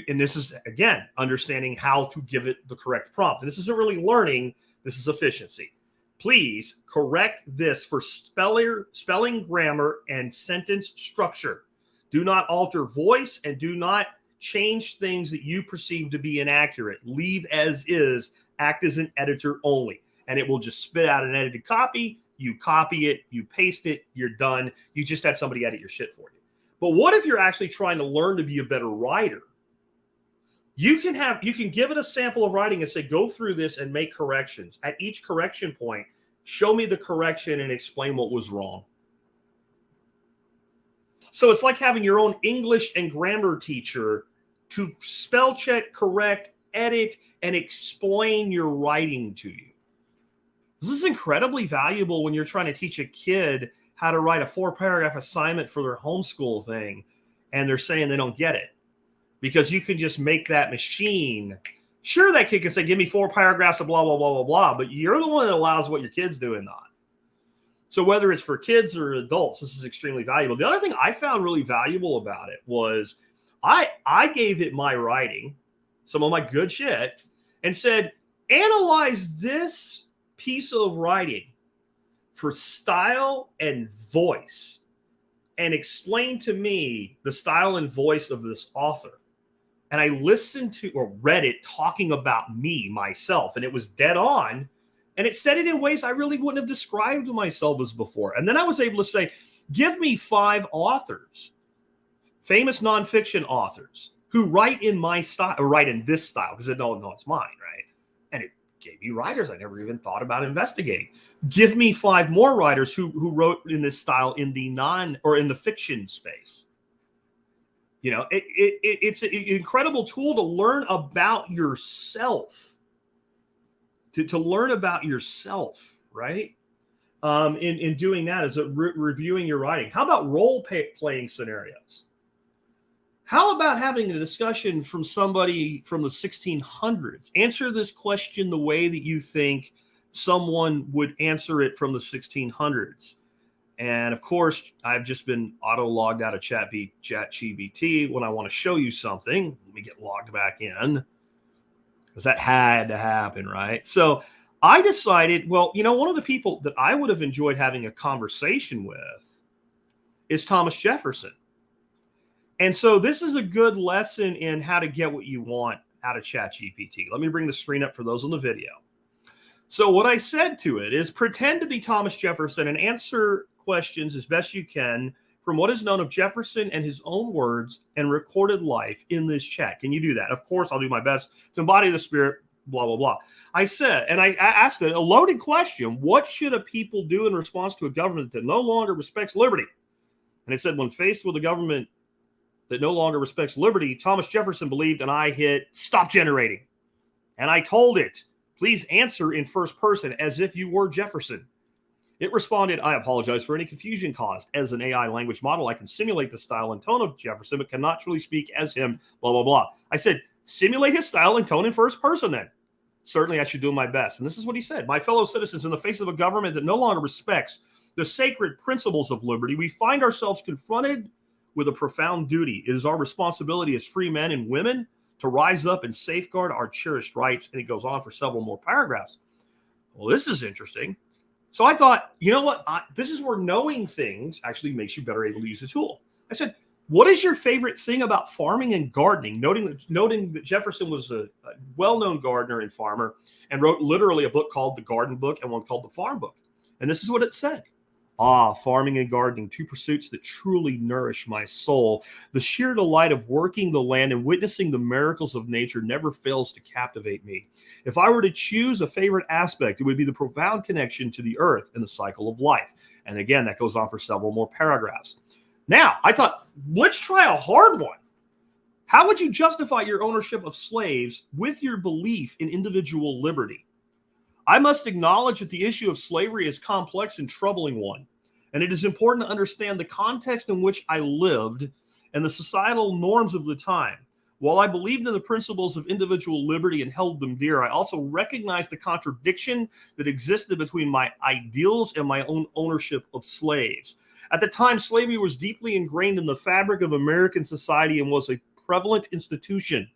and this is, again, understanding how to give it the correct prompt. And this isn't really learning. This is efficiency. Please correct this for spelling, grammar, and sentence structure. Do not alter voice and do not change things that you perceive to be inaccurate. Leave as is. Act as an editor only. And it will just spit out an edited copy. You copy it, you paste it, you're done. You just had somebody edit your shit for you. But what if you're actually trying to learn to be a better writer? You can give it a sample of writing and say, go through this and make corrections. At each correction point, show me the correction and explain what was wrong. So it's like having your own English and grammar teacher to spell check, correct, edit, and explain your writing to you. This is incredibly valuable when you're trying to teach a kid how to write a 4-paragraph assignment for their homeschool thing, and they're saying they don't get it. Because you can just make that machine. Sure, that kid can say, give me 4 paragraphs of blah, blah, blah, blah, blah. But you're the one that allows what your kid's doing not. So whether it's for kids or adults, this is extremely valuable. The other thing I found really valuable about it was I gave it my writing, some of my good shit, and said, analyze this piece of writing for style and voice and explain to me the style and voice of this author. And I listened to or read it talking about me, myself, and it was dead on. And it said it in ways I really wouldn't have described myself as before. And then I was able to say, give me 5 authors, famous nonfiction authors, who write in my style, or write in this style, because no, it's mine, right? And it gave me writers I never even thought about investigating. Give me 5 more writers who wrote in this style in the in the fiction space. You know, it's an incredible tool to learn about yourself, to learn about yourself, right? In doing that is reviewing your writing. How about role-playing scenarios? How about having a discussion from somebody from the 1600s? Answer this question the way that you think someone would answer it from the 1600s. And of course, I've just been auto-logged out of ChatGPT when I want to show you something. Let me get logged back in, because that had to happen, right? So I decided, well, you know, one of the people that I would have enjoyed having a conversation with is Thomas Jefferson. And so this is a good lesson in how to get what you want out of ChatGPT. Let me bring the screen up for those on the video. So what I said to it is, pretend to be Thomas Jefferson and answer questions as best you can from what is known of Jefferson and his own words and recorded life in this chat. Can you do that? Of course, I'll do my best to embody the spirit, blah, blah, blah. I said, and I asked it a loaded question, what should a people do in response to a government that no longer respects liberty? And it said, when faced with a government that no longer respects liberty, Thomas Jefferson believed, and I hit stop generating. And I told it, please answer in first person as if you were Jefferson. It responded, I apologize for any confusion caused. As an AI language model, I can simulate the style and tone of Jefferson, but cannot truly speak as him, blah, blah, blah. I said, simulate his style and tone in first person then. Certainly I should do my best. And this is what he said. My fellow citizens, in the face of a government that no longer respects the sacred principles of liberty, we find ourselves confronted with a profound duty. It is our responsibility as free men and women to rise up and safeguard our cherished rights. And it goes on for several more paragraphs. Well, this is interesting. So I thought, you know what? This is where knowing things actually makes you better able to use the tool. I said, What is your favorite thing about farming and gardening? Noting that Jefferson was a well-known gardener and farmer and wrote literally a book called The Garden Book and one called The Farm Book. And this is what it said. Farming and gardening, two pursuits that truly nourish my soul. The sheer delight of working the land and witnessing the miracles of nature never fails to captivate me. If I were to choose a favorite aspect, it would be the profound connection to the earth and the cycle of life. And again, that goes on for several more paragraphs. Now, I thought, let's try a hard one. How would you justify your ownership of slaves with your belief in individual liberty? I must acknowledge that the issue of slavery is complex and troubling one, and it is important to understand the context in which I lived and the societal norms of the time. While I believed in the principles of individual liberty and held them dear, I also recognized the contradiction that existed between my ideals and my own ownership of slaves. At the time, slavery was deeply ingrained in the fabric of American society and was a prevalent institution.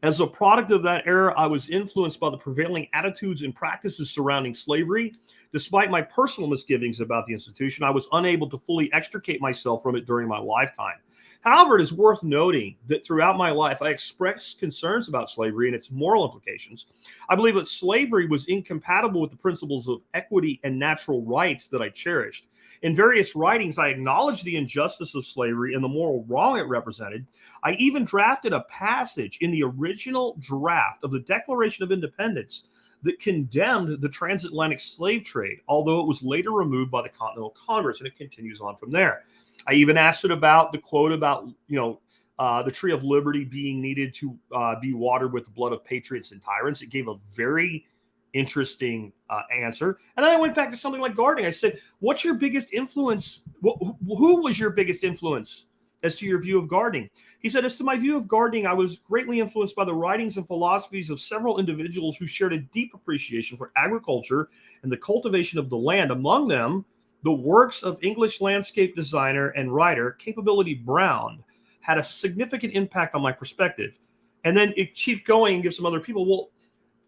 As a product of that era, I was influenced by the prevailing attitudes and practices surrounding slavery. Despite my personal misgivings about the institution, I was unable to fully extricate myself from it during my lifetime. However, it is worth noting that throughout my life, I expressed concerns about slavery and its moral implications. I believe that slavery was incompatible with the principles of equity and natural rights that I cherished. In various writings, I acknowledged the injustice of slavery and the moral wrong it represented. I even drafted a passage in the original draft of the Declaration of Independence that condemned the transatlantic slave trade, although it was later removed by the Continental Congress, and it continues on from there. I even asked it about the quote about, the tree of liberty being needed to be watered with the blood of patriots and tyrants. It gave a very interesting answer. And then I went back to something like gardening. I said, what's your biggest influence? Who was your biggest influence as to your view of gardening? He said, as to my view of gardening, I was greatly influenced by the writings and philosophies of several individuals who shared a deep appreciation for agriculture and the cultivation of the land. Among them, the works of English landscape designer and writer Capability Brown had a significant impact on my perspective. And then it keeps going and gives some other people. Well,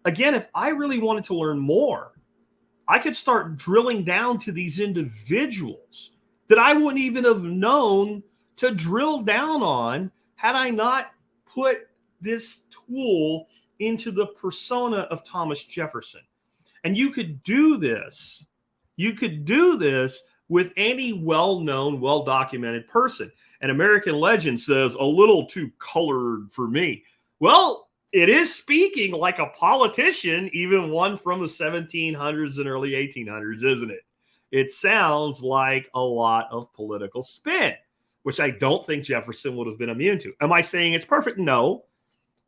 again, if I really wanted to learn more, I could start drilling down to these individuals that I wouldn't even have known to drill down on had I not put this tool into the persona of Thomas Jefferson. And you could do this. You could do this with any well-known, well-documented person. An American legend says, a little too colored for me. Well, it is speaking like a politician, even one from the 1700s and early 1800s, isn't it? It sounds like a lot of political spin, which I don't think Jefferson would have been immune to. Am I saying it's perfect? No.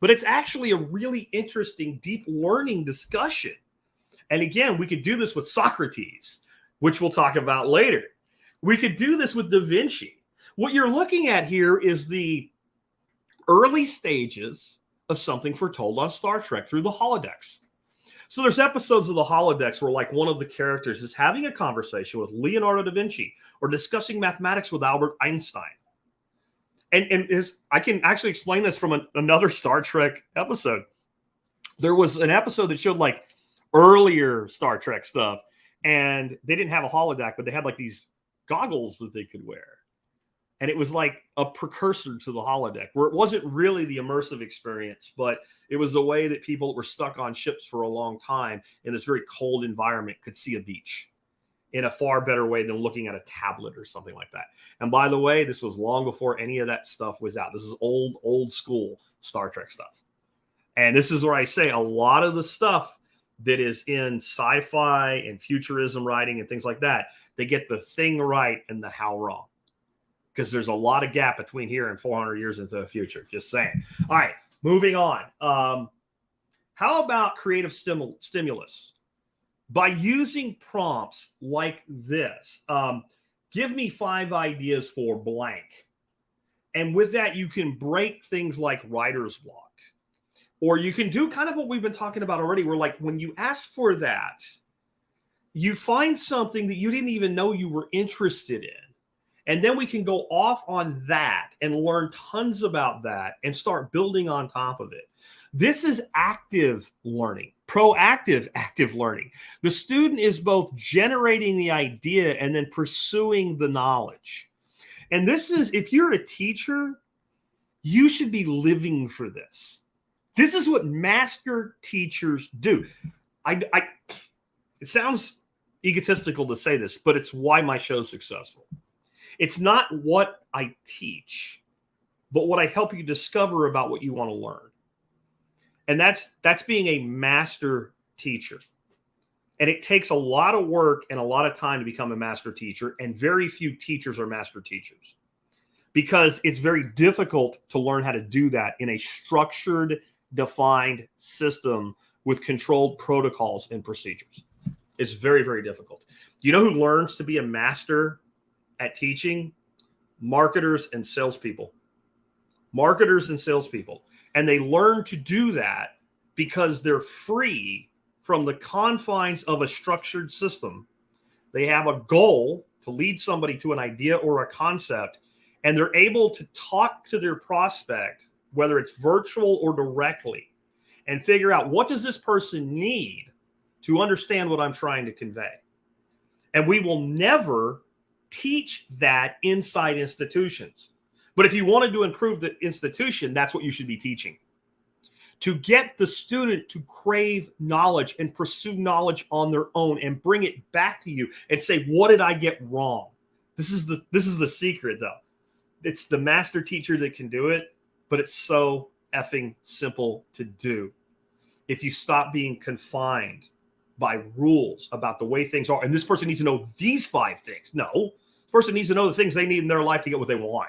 But it's actually a really interesting, deep learning discussion. And again, we could do this with Socrates, which we'll talk about later. We could do this with Da Vinci. What you're looking at here is the early stages of something foretold on Star Trek through the holodecks. So there's episodes of the holodecks where like one of the characters is having a conversation with Leonardo da Vinci or discussing mathematics with Albert Einstein. And I can actually explain this from another Star Trek episode. There was an episode that showed like earlier Star Trek stuff, and they didn't have a holodeck, but they had like these goggles that they could wear. And it was like a precursor to the holodeck, where it wasn't really the immersive experience, but it was the way that people that were stuck on ships for a long time in this very cold environment could see a beach in a far better way than looking at a tablet or something like that. And by the way, this was long before any of that stuff was out. This is old school Star Trek stuff. And this is where I say a lot of the stuff that is in sci-fi and futurism writing and things like that, they get the thing right and the how wrong. Because there's a lot of gap between here and 400 years into the future. Just saying. All right, moving on. How about creative stimulus? By using prompts like this, give me 5 ideas for blank. And with that, you can break things like writer's block. Or you can do kind of what we've been talking about already, where like when you ask for that, you find something that you didn't even know you were interested in. And then we can go off on that and learn tons about that and start building on top of it. This is active learning, proactive active learning. The student is both generating the idea and then pursuing the knowledge. And this is, if you're a teacher, you should be living for this. This is what master teachers do. It sounds egotistical to say this, but it's why my show's successful. It's not what I teach, but what I help you discover about what you want to learn. And that's being a master teacher. And it takes a lot of work and a lot of time to become a master teacher. And very few teachers are master teachers because it's very difficult to learn how to do that in a structured, defined system with controlled protocols and procedures. It's very, very difficult. You know who learns to be a master at teaching? Marketers and salespeople. Marketers and salespeople. And they learn to do that because they're free from the confines of a structured system. They have a goal to lead somebody to an idea or a concept, and they're able to talk to their prospect, whether it's virtual or directly, and figure out what does this person need to understand what I'm trying to convey. And we will never teach that inside institutions. But if you wanted to improve the institution, that's what you should be teaching. To get the student to crave knowledge and pursue knowledge on their own and bring it back to you and say, what did I get wrong? This is the secret, though. It's the master teacher that can do it, but it's so effing simple to do. If you stop being confined by rules about the way things are, and this person needs to know these 5 things. No, this person needs to know the things they need in their life to get what they want.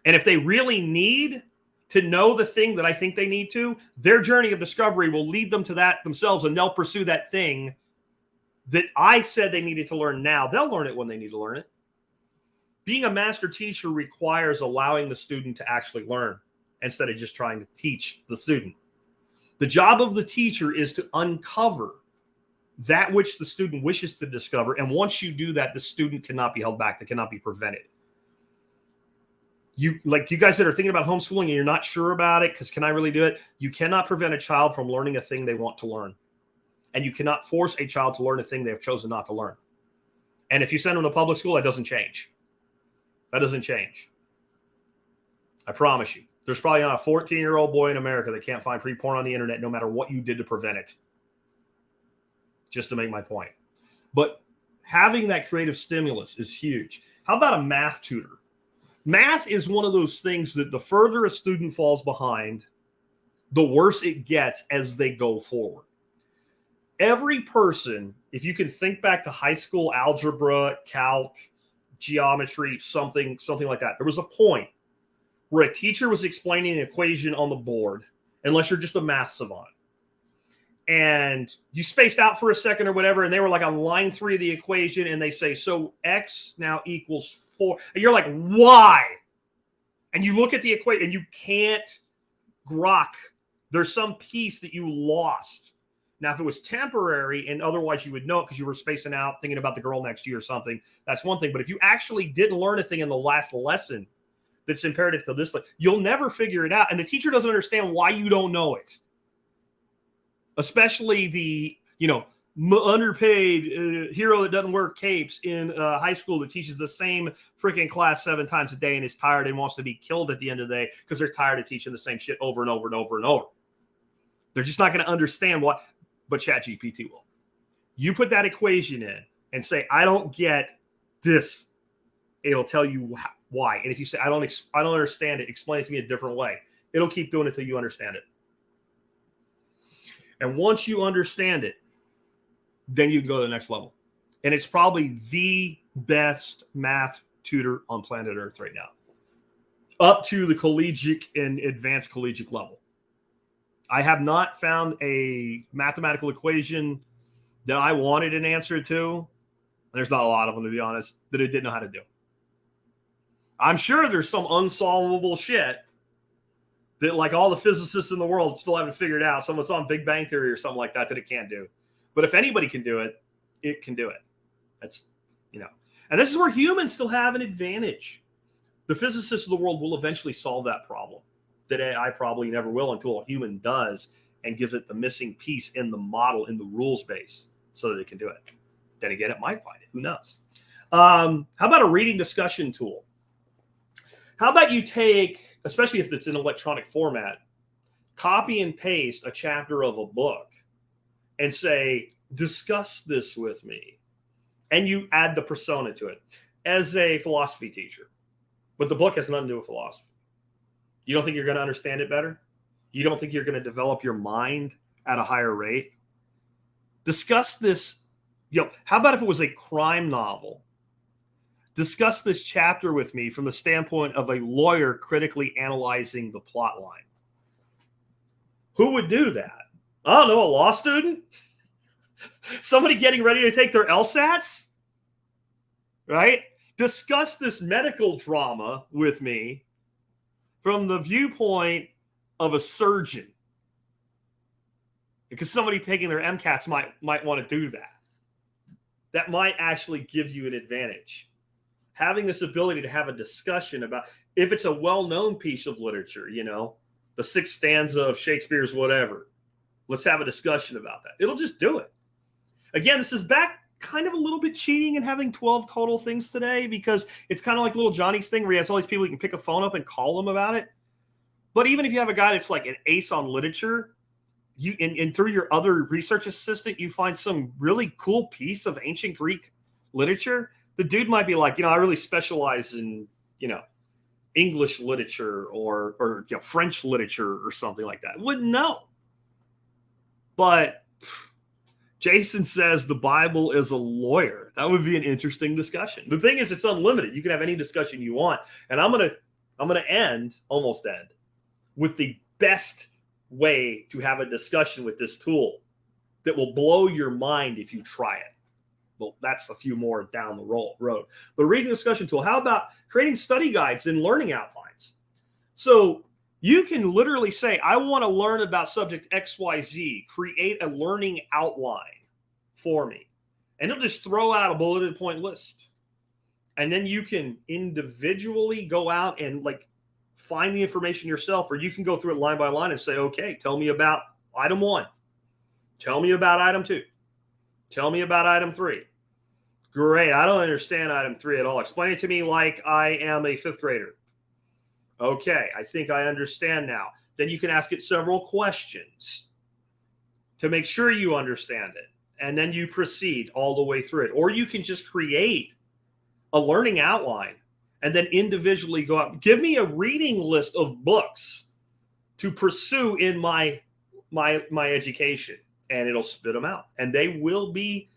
And if they really need to know the thing that I think they need to, their journey of discovery will lead them to that themselves, and they'll pursue that thing that I said they needed to learn now. They'll learn it when they need to learn it. Being a master teacher requires allowing the student to actually learn instead of just trying to teach the student. The job of the teacher is to uncover that which the student wishes to discover. And once you do that, the student cannot be held back. That cannot be prevented. You guys that are thinking about homeschooling and you're not sure about it, because can I really do it? You cannot prevent a child from learning a thing they want to learn. And you cannot force a child to learn a thing they have chosen not to learn. And if you send them to public school, that doesn't change. That doesn't change. I promise you. There's probably not a 14-year-old boy in America that can't find free porn on the internet no matter what you did to prevent it. Just to make my point. But having that creative stimulus is huge. How about a math tutor? Math is one of those things that the further a student falls behind, the worse it gets as they go forward. Every person, if you can think back to high school algebra, calc, geometry, something like that, there was a point where a teacher was explaining an equation on the board, unless you're just a math savant. And you spaced out for a second or whatever, and they were like on line 3 of the equation, and they say, so X now equals 4. And you're like, why? And you look at the equation, and you can't grok. There's some piece that you lost. Now, if it was temporary, and otherwise you would know it because you were spacing out, thinking about the girl next to you or something, that's one thing. But if you actually didn't learn a thing in the last lesson that's imperative to this, you'll never figure it out. And the teacher doesn't understand why you don't know it. Especially the, underpaid hero that doesn't wear capes in high school that teaches the same freaking class 7 times a day and is tired and wants to be killed at the end of the day because they're tired of teaching the same shit over and over and over and over. They're just not going to understand what, but ChatGPT will. You put that equation in and say, I don't get this. It'll tell you why. And if you say, I don't understand it, explain it to me a different way. It'll keep doing it until you understand it. And once you understand it, then you can go to the next level. And it's probably the best math tutor on planet Earth right now, up to the collegiate and advanced collegiate level. I have not found a mathematical equation that I wanted an answer to, and there's not a lot of them, to be honest, that it didn't know how to do. I'm sure there's some unsolvable shit that, like, all the physicists in the world still haven't figured out. Someone's on Big Bang Theory or something like that it can't do. But if anybody can do it, it can do it. That's, and this is where humans still have an advantage. The physicists of the world will eventually solve that problem that AI probably never will until a human does and gives it the missing piece in the model, in the rules base, so that it can do it. Then again, it might find it. Who knows? How about a reading discussion tool? How about you take, especially if it's in electronic format, copy and paste a chapter of a book and say, discuss this with me. And you add the persona to it as a philosophy teacher. But the book has nothing to do with philosophy. You don't think you're going to understand it better? You don't think you're going to develop your mind at a higher rate? Discuss this. How about if it was a crime novel? Discuss this chapter with me from the standpoint of a lawyer critically analyzing the plot line. Who would do that? I don't know, a law student? Somebody getting ready to take their LSATs? Right? Discuss this medical drama with me from the viewpoint of a surgeon. Because somebody taking their MCATs might want to do that. That might actually give you an advantage. Having this ability to have a discussion about, if it's a well-known piece of literature, the sixth stanza of Shakespeare's whatever, let's have a discussion about that. It'll just do it. Again, this is back kind of a little bit cheating and having 12 total things today, because it's kind of like little Johnny's thing where he has all these people you can pick a phone up and call them about it. But even if you have a guy that's like an ace on literature, and through your other research assistant, you find some really cool piece of ancient Greek literature, the dude might be like, I really specialize in, English literature or French literature or something like that. Wouldn't know. But Jason says the Bible is a lawyer. That would be an interesting discussion. The thing is, it's unlimited. You can have any discussion you want. And I'm gonna almost end with the best way to have a discussion with this tool that will blow your mind if you try it. Well, that's a few more down the road. The reading discussion tool. How about creating study guides and learning outlines? So you can literally say, I want to learn about subject XYZ. Create a learning outline for me. And it'll just throw out a bulleted point list. And then you can individually go out and find the information yourself, or you can go through it line by line and say, okay, tell me about item 1. Tell me about item 2. Tell me about item 3. Great. I don't understand item 3 at all. Explain it to me like I am a 5th grader. Okay. I think I understand now. Then you can ask it several questions to make sure you understand it. And then you proceed all the way through it. Or you can just create a learning outline and then individually go out. Give me a reading list of books to pursue in my education. And it'll spit them out. And they will be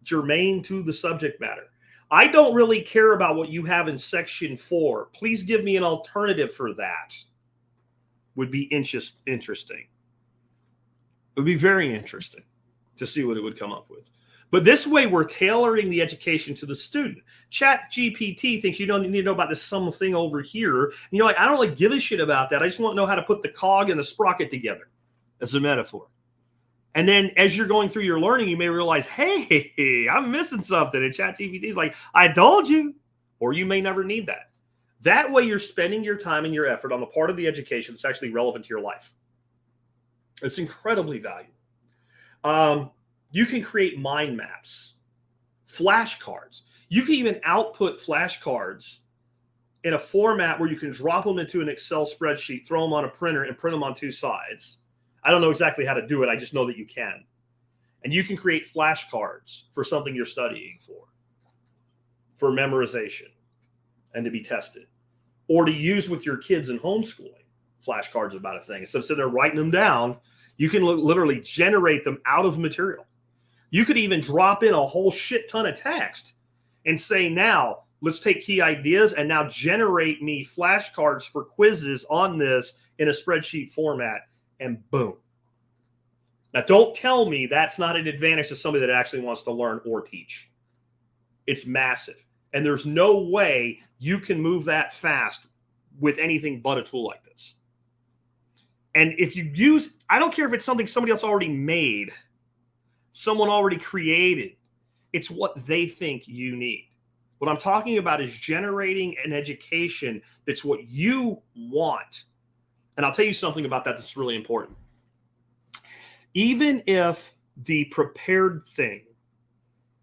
germane to the subject matter. I don't really care about what you have in section 4. Please give me an alternative for that. Would be interesting. It would be very interesting to see what it would come up with. But this way, we're tailoring the education to the student. ChatGPT thinks you don't need to know about this some thing over here. And you're like, I don't really give a shit about that. I just want to know how to put the cog and the sprocket together as a metaphor. And then as you're going through your learning, you may realize, hey, I'm missing something. And ChatGPT is like, I told you. Or you may never need that. That way, you're spending your time and your effort on the part of the education that's actually relevant to your life. It's incredibly valuable. You can create mind maps, flashcards. You can even output flashcards in a format where you can drop them into an Excel spreadsheet, throw them on a printer, and print them on 2 sides. I don't know exactly how to do it. I just know that you can. And you can create flashcards for something you're studying for memorization and to be tested, or to use with your kids in homeschooling. Flashcards about a thing. Instead of sitting there writing them down, you can literally generate them out of material. You could even drop in a whole shit ton of text and say, now, let's take key ideas and now generate me flashcards for quizzes on this in a spreadsheet format. And boom. Now, don't tell me that's not an advantage to somebody that actually wants to learn or teach. It's massive. And there's no way you can move that fast with anything but a tool like this. And if you use, I don't care if it's something somebody else already made, someone already created, it's what they think you need. What I'm talking about is generating an education that's what you want. And I'll tell you something about that that's really important. Even if the prepared thing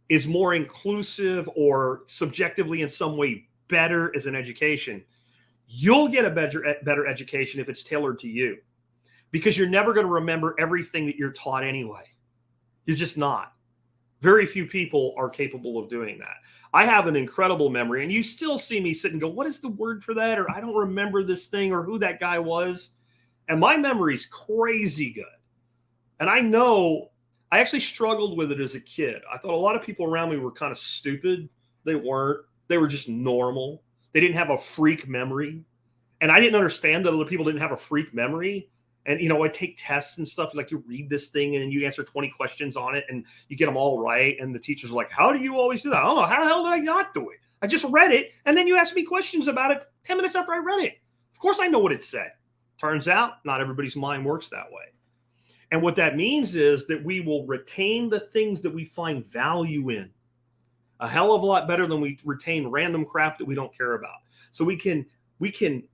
is more inclusive or subjectively in some way better as an education, you'll get a better education if it's tailored to you, because you're never going to remember everything that you're taught anyway. You're just not. Very few people are capable of doing that. I have an incredible memory, and you still see me sit and go, what is the word for that? Or I don't remember this thing, or who that guy was. And my memory's crazy good. And I know I actually struggled with it as a kid. I thought a lot of people around me were kind of stupid. They weren't. They were just normal. They didn't have a freak memory. And I didn't understand that other people didn't have a freak memory. And, you know, I take tests and stuff, like you read this thing and you answer 20 questions on it and you get them all right. And the teacher's like, how do you always do that? I don't know. How the hell did I not do it? I just read it. And then you asked me questions about it 10 minutes after I read it. Of course I know what it said. Turns out not everybody's mind works that way. And what that means is that we will retain the things that we find value in a hell of a lot better than we retain random crap that we don't care about. So we can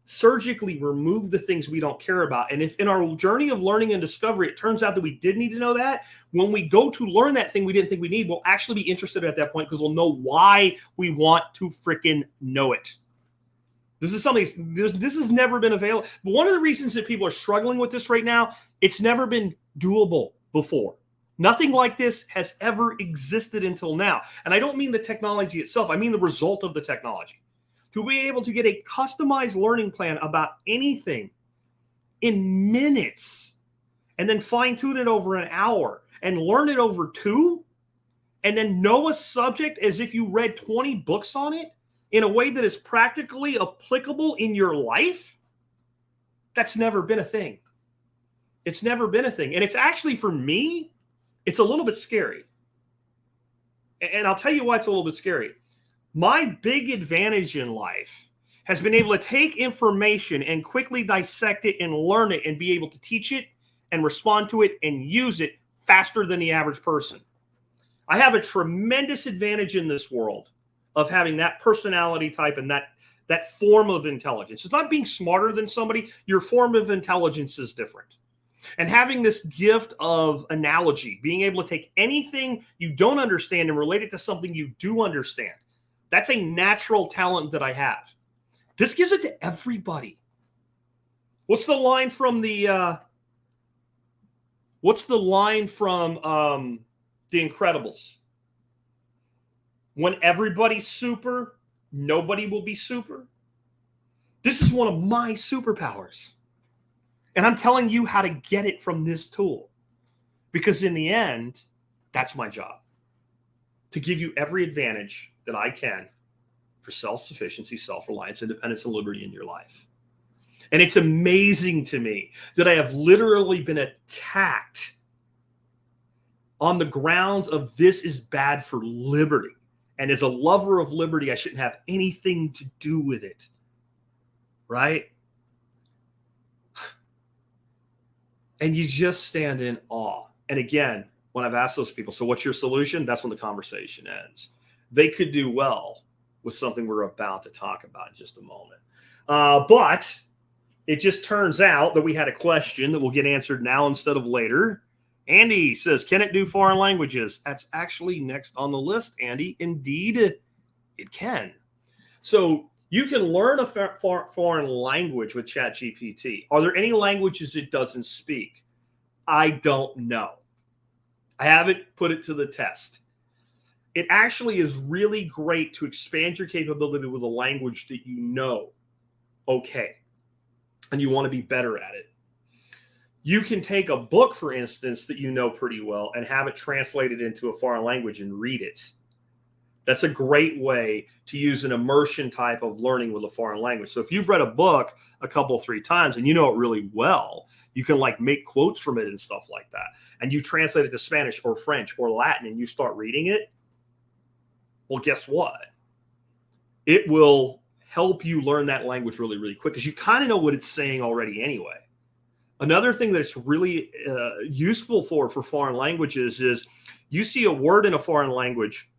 surgically remove the things we don't care about. And if in our journey of learning and discovery, it turns out that we did need to know that, when we go to learn that thing we didn't think we need, we'll actually be interested at that point because we'll know why we want to freaking know it. This is something, this has never been available. But one of the reasons that people are struggling with this right now, it's never been doable before. Nothing like this has ever existed until now. And I don't mean the technology itself. I mean the result of the technology. To be able to get a customized learning plan about anything in minutes and then fine tune it over an hour and learn it over 2 and then know a subject as if you read 20 books on it in a way that is practically applicable in your life, that's never been a thing. It's never been a thing. And it's actually, for me, it's a little bit scary. And I'll tell you why it's a little bit scary. My big advantage in life has been able to take information and quickly dissect it and learn it and be able to teach it and respond to it and use it faster than the average person. I have a tremendous advantage in this world of having that personality type and that form of intelligence. It's not being smarter than somebody. Your form of intelligence is different. And having this gift of analogy, being able to take anything you don't understand and relate it to something you do understand. That's a natural talent that I have. This gives it to everybody. What's the line from The Incredibles? When everybody's super, nobody will be super. This is one of my superpowers. And I'm telling you how to get it from this tool. Because in the end, that's my job. To give you every advantage that I can for self-sufficiency, self-reliance, independence, and liberty in your life. And it's amazing to me that I have literally been attacked on the grounds of this is bad for liberty. And as a lover of liberty, I shouldn't have anything to do with it. Right? And you just stand in awe. And again, when I've asked those people, so what's your solution? That's when the conversation ends. They could do well with something we're about to talk about in just a moment. But it just turns out that we had a question that will get answered now instead of later. Andy says, can it do foreign languages? That's actually next on the list, Andy. Indeed, it can. So you can learn a foreign language with ChatGPT. Are there any languages it doesn't speak? I don't know. I haven't put it to the test. It actually is really great to expand your capability with a language that you know, okay, and you want to be better at it. You can take a book, for instance, that you know pretty well and have it translated into a foreign language and read it. That's a great way to use an immersion type of learning with a foreign language. So if you've read a book a couple, 3 times and you know it really well, you can like make quotes from it and stuff like that. And you translate it to Spanish or French or Latin and you start reading it. Well, guess what? It will help you learn that language really, really quick because you kind of know what it's saying already anyway. Another thing that's really useful for foreign languages is you see a word in a foreign language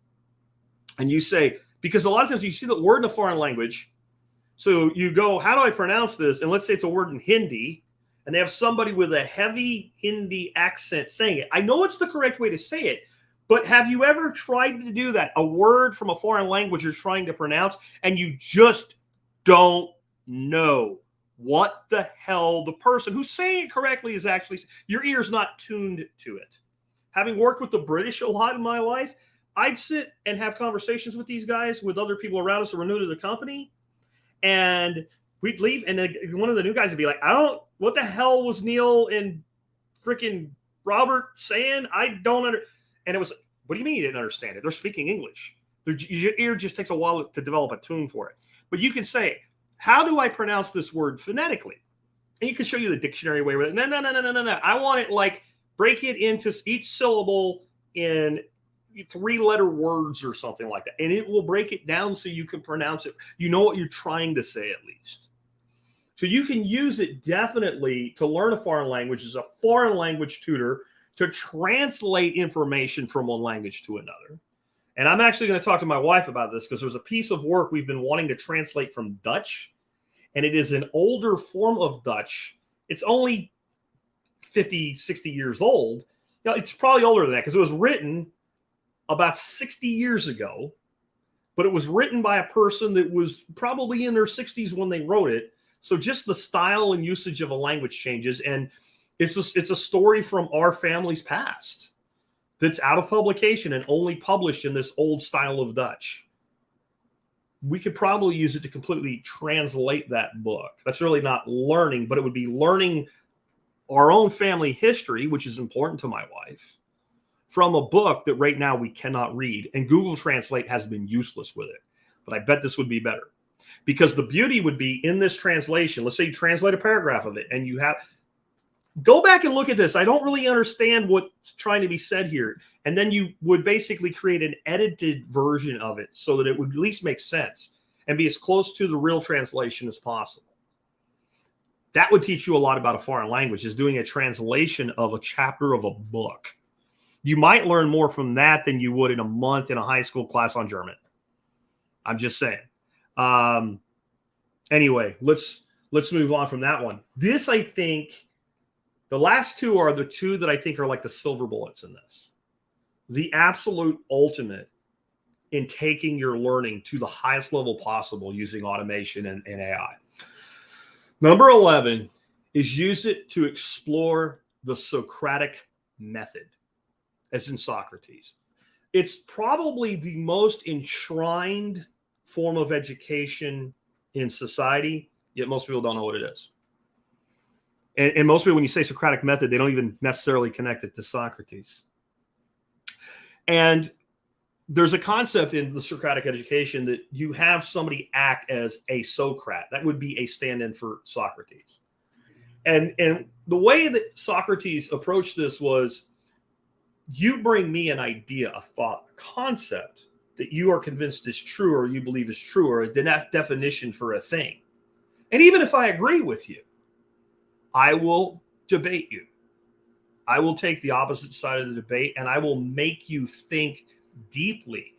and you say, because a lot of times you see the word in a foreign language, so you go, how do I pronounce this? And let's say it's a word in Hindi, and they have somebody with a heavy Hindi accent saying it. I know it's the correct way to say it, But have you ever tried to do that? A word from a foreign language you're trying to pronounce, and you just don't know what the hell the person who's saying it correctly is actually, your ear's not tuned to it. Having worked with the British a lot in my life, I'd sit and have conversations with these guys, with other people around us who were new to the company, and we'd leave, and one of the new guys would be like, what the hell was Neil and freaking Robert saying? I don't understand. And it was, what do you mean you didn't understand it? They're speaking English. Your ear just takes a while to develop a tune for it. But you can say, how do I pronounce this word phonetically? And you can show you the dictionary way with it. No. I want it like, break it into each syllable in 3-letter words or something like that. And it will break it down so you can pronounce it. You know what you're trying to say at least. So you can use it definitely to learn a foreign language as a foreign language tutor, to translate information from one language to another. And I'm actually going to talk to my wife about this, because there's a piece of work we've been wanting to translate from Dutch, and it is an older form of Dutch. It's only 50, 60 years old. Now, it's probably older than that, because it was written about 60 years ago, but it was written by a person that was probably in their 60s when they wrote it. So just the style and usage of a language changes, and it's a story from our family's past that's out of publication and only published in this old style of Dutch. We could probably use it to completely translate that book. That's really not learning, but it would be learning our own family history, which is important to my wife, from a book that right now we cannot read. And Google Translate has been useless with it. But I bet this would be better. Because the beauty would be in this translation. Let's say you translate a paragraph of it, and you have... Go back and look at this. I don't really understand what's trying to be said here. And then you would basically create an edited version of it so that it would at least make sense and be as close to the real translation as possible. That would teach you a lot about a foreign language, is doing a translation of a chapter of a book. You might learn more from that than you would in a month in a high school class on German. I'm just saying. Anyway, let's move on from that one. This, I think... The last two are the two that I think are like the silver bullets in this. The absolute ultimate in taking your learning to the highest level possible using automation and AI. Number 11 is use it to explore the Socratic method, as in Socrates. It's probably the most enshrined form of education in society, yet most people don't know what it is. And most people, when you say Socratic method, they don't even necessarily connect it to Socrates. And there's a concept in the Socratic education that you have somebody act as a Socrat. That would be a stand-in for Socrates. And the way that Socrates approached this was, you bring me an idea, a thought, a concept that you are convinced is true, or you believe is true, or a definition for a thing. And even if I agree with you, I will debate you. I will take the opposite side of the debate, and I will make you think deeply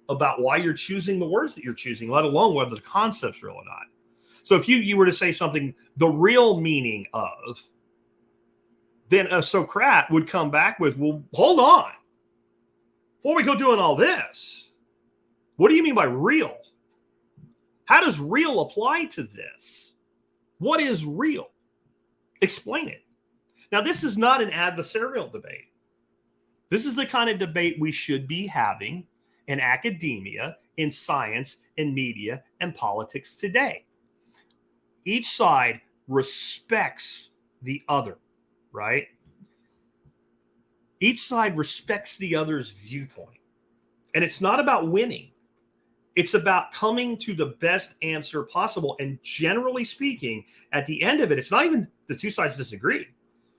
about why you're choosing the words that you're choosing, let alone whether the concept's real or not. So if you were to say something, the real meaning of, then a Socrat would come back with, well, hold on. Before we go doing all this, what do you mean by real? How does real apply to this? What is real? Explain it. Now, this is not an adversarial debate. This is the kind of debate we should be having in academia, in science, in media, and politics today. Each side respects the other, right? Each side respects the other's viewpoint. And it's not about winning. It's about coming to the best answer possible. And generally speaking, at the end of it, it's not even the two sides disagree.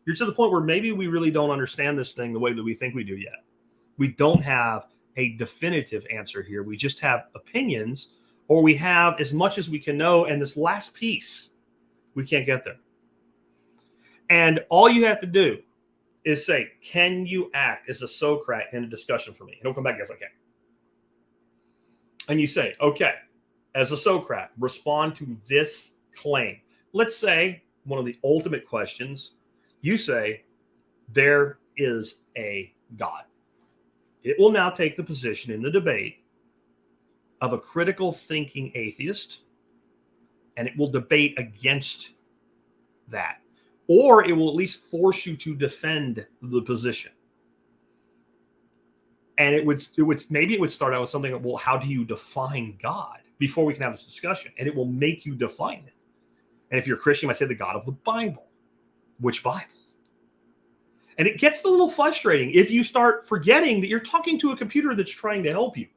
You're to the point where maybe we really don't understand this thing the way that we think we do yet. We don't have a definitive answer here. We just have opinions, or we have as much as we can know. And this last piece, we can't get there. And all you have to do is say, can you act as a Socrat in a discussion for me? And he'll come back, yes, I can. And you say, okay, as a Socrat, respond to this claim. Let's say one of the ultimate questions, you say, there is a God. It will now take the position in the debate of a critical thinking atheist, and it will debate against that. Or it will at least force you to defend the position. And it would start out with something like, well, how do you define God before we can have this discussion? And it will make you define it. And if you're a Christian, you might say the God of the Bible. Which Bible? And it gets a little frustrating if you start forgetting that you're talking to a computer that's trying to help you.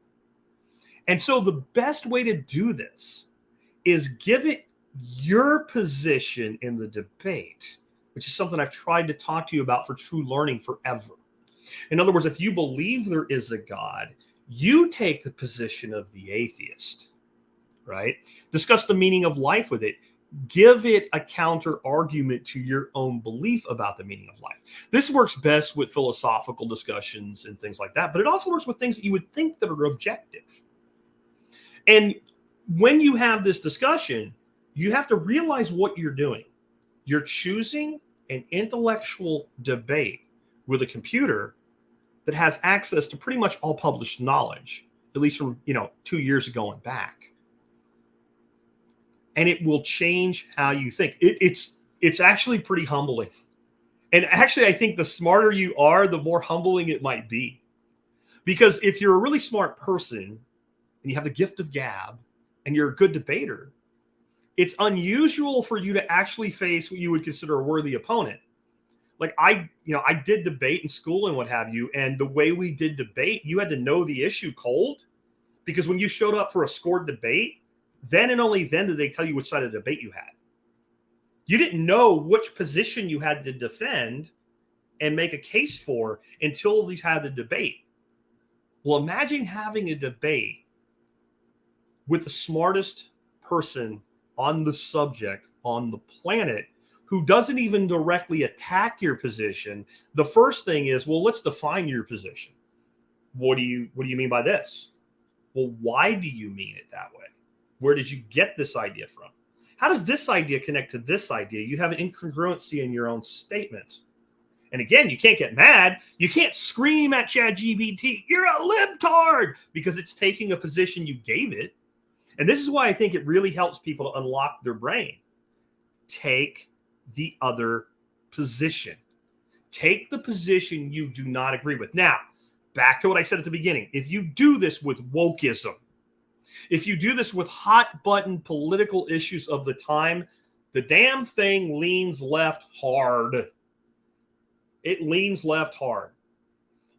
And so the best way to do this is give it your position in the debate, which is something I've tried to talk to you about for true learning forever. In other words, if you believe there is a God, you take the position of the atheist, right? Discuss the meaning of life with it. Give it a counter argument to your own belief about the meaning of life. This works best with philosophical discussions and things like that, but it also works with things that you would think that are objective. And when you have this discussion, you have to realize what you're doing. You're choosing an intellectual debate with a computer that has access to pretty much all published knowledge, at least from 2 years ago and back. And it will change how you think. It's actually pretty humbling. And actually, I think the smarter you are, the more humbling it might be. Because if you're a really smart person and you have the gift of gab and you're a good debater, it's unusual for you to actually face what you would consider a worthy opponent. Like I did debate in school and what have you. And the way we did debate, you had to know the issue cold, because when you showed up for a scored debate, then and only then did they tell you which side of the debate you had. You didn't know which position you had to defend and make a case for until you had the debate. Well, imagine having a debate with the smartest person on the subject on the planet who doesn't even directly attack your position. The first thing is, well, let's define your position. What do you mean by this? Well, why do you mean it that way? Where did you get this idea from? How does this idea connect to this idea? You have an incongruency in your own statement. And again, you can't get mad. You can't scream at ChatGPT, you're a libtard, because it's taking a position you gave it. And this is why I think it really helps people to unlock their brain. Take the other position. Take the position you do not agree with. Now, back to what I said at the beginning. If you do this with wokeism, if you do this with hot button political issues of the time, the damn thing leans left hard. It leans left hard.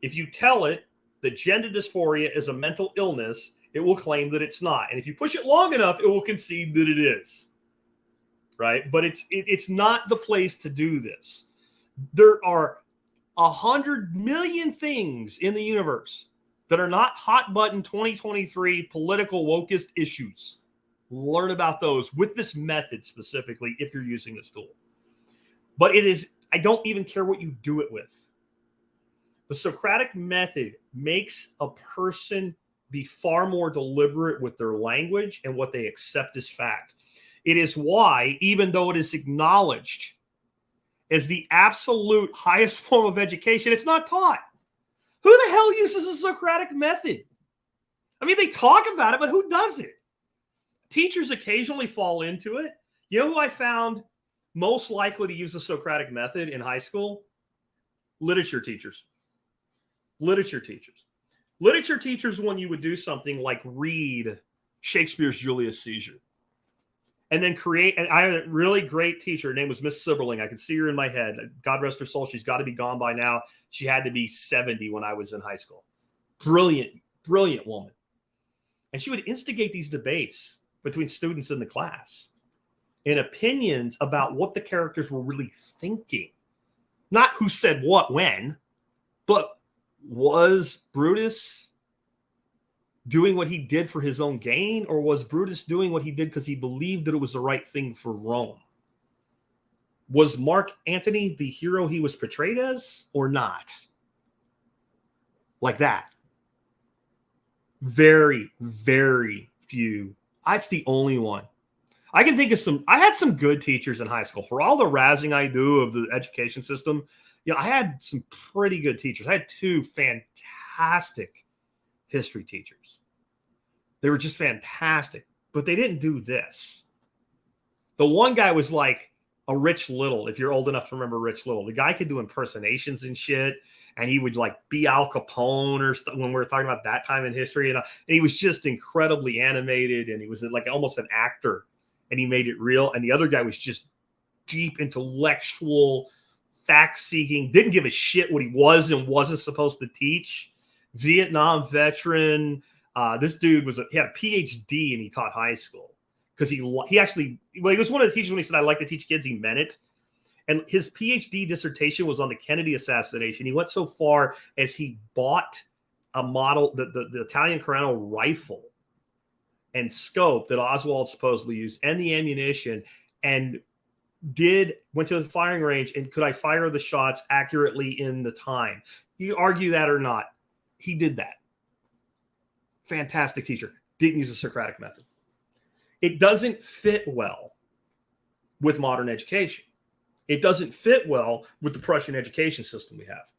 If you tell it that gender dysphoria is a mental illness, it will claim that it's not. And if you push it long enough, it will concede that it is. Right? But it's not the place to do this. There are 100 million things in the universe that are not hot button 2023 political wokeist issues. Learn about those with this method specifically if you're using this tool. But I don't even care what you do it with. The Socratic method makes a person be far more deliberate with their language and what they accept as fact. It is why, even though it is acknowledged as the absolute highest form of education, it's not taught. Who the hell uses the Socratic method? I mean, they talk about it, but who does it? Teachers occasionally fall into it. You know who I found most likely to use the Socratic method in high school? Literature teachers. Literature teachers. Literature teachers, when you would do something like read Shakespeare's Julius Caesar, and then I had a really great teacher. Her name was Miss Sibberling. I could see her in my head. God rest her soul. She's got to be gone by now. She had to be 70 when I was in high school. Brilliant, brilliant woman. And she would instigate these debates between students in the class and opinions about what the characters were really thinking. Not who said what when, but was Brutus doing what he did for his own gain, or was Brutus doing what he did because he believed that it was the right thing for Rome? Was Mark Antony the hero he was portrayed as or not? Like that. Very, very few. That's the only one. I can think of some. I had some good teachers in high school. For all the razzing I do of the education system, I had some pretty good teachers. I had two fantastic fantastic history teachers. They were just fantastic, but they didn't do this. The one guy was like a Rich Little, if you're old enough to remember Rich Little. The guy could do impersonations and shit, and he would like be Al Capone or when we were talking about that time in history. And he was just incredibly animated, and he was like almost an actor, and he made it real. And the other guy was just deep intellectual, fact-seeking, didn't give a shit what he was and wasn't supposed to teach. Vietnam veteran. This dude he had a PhD and he taught high school because he was one of the teachers when he said, I like to teach kids, he meant it. And his PhD dissertation was on the Kennedy assassination. He went so far as he bought a model, the Italian Carano rifle and scope that Oswald supposedly used and the ammunition, and went to the firing range and could I fire the shots accurately in the time? You argue that or not, he did that. Fantastic teacher. Didn't use the Socratic method. It doesn't fit well with modern education. It doesn't fit well with the Prussian education system we have.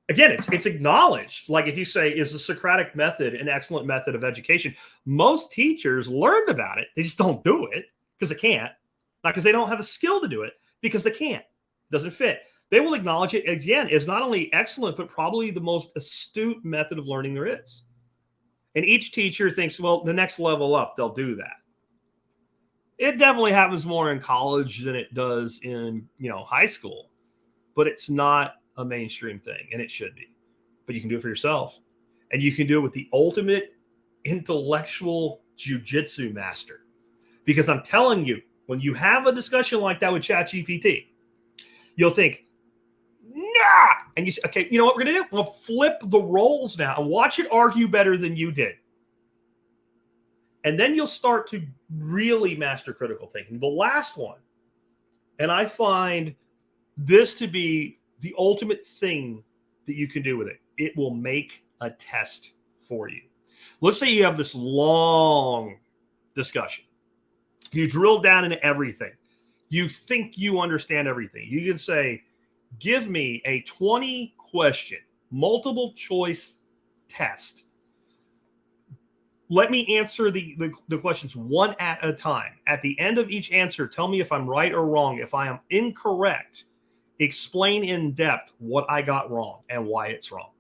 Again, it's acknowledged. Like if you say, is the Socratic method an excellent method of education? Most teachers learned about it. They just don't do it because they can't. Not because they don't have a skill to do it, because they can't. It doesn't fit. They will acknowledge it, again, as not only excellent, but probably the most astute method of learning there is. And each teacher thinks, well, the next level up, they'll do that. It definitely happens more in college than it does in, high school, but it's not a mainstream thing, and it should be. But you can do it for yourself, and you can do it with the ultimate intellectual jujitsu master. Because I'm telling you, when you have a discussion like that with ChatGPT, you'll think, nah, and you say, okay, you know what we're going to do? We'll flip the roles now and watch it argue better than you did. And then you'll start to really master critical thinking. The last one, and I find this to be the ultimate thing that you can do with it. It will make a test for you. Let's say you have this long discussion. You drill down into everything. You think you understand everything. You can say, give me a 20-question multiple choice test. Let me answer the questions one at a time. At the end of each answer, tell me if I'm right or wrong. If I am incorrect, explain in depth what I got wrong and why it's wrong.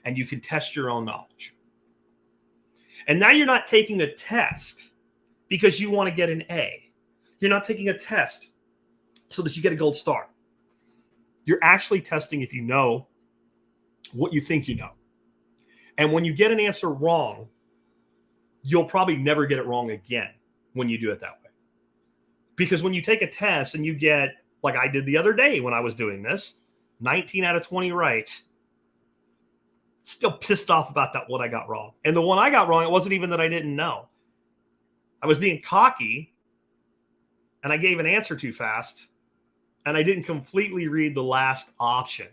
And you can test your own knowledge. And now you're not taking a test because you want to get an A. You're not taking a test so that you get a gold star. You're actually testing if you know what you think you know. And when you get an answer wrong, you'll probably never get it wrong again when you do it that way. Because when you take a test and you get, like I did the other day when I was doing this, 19 out of 20 right, still pissed off about that what I got wrong. And the one I got wrong, it wasn't even that I didn't know. I was being cocky and I gave an answer too fast and I didn't completely read the last option.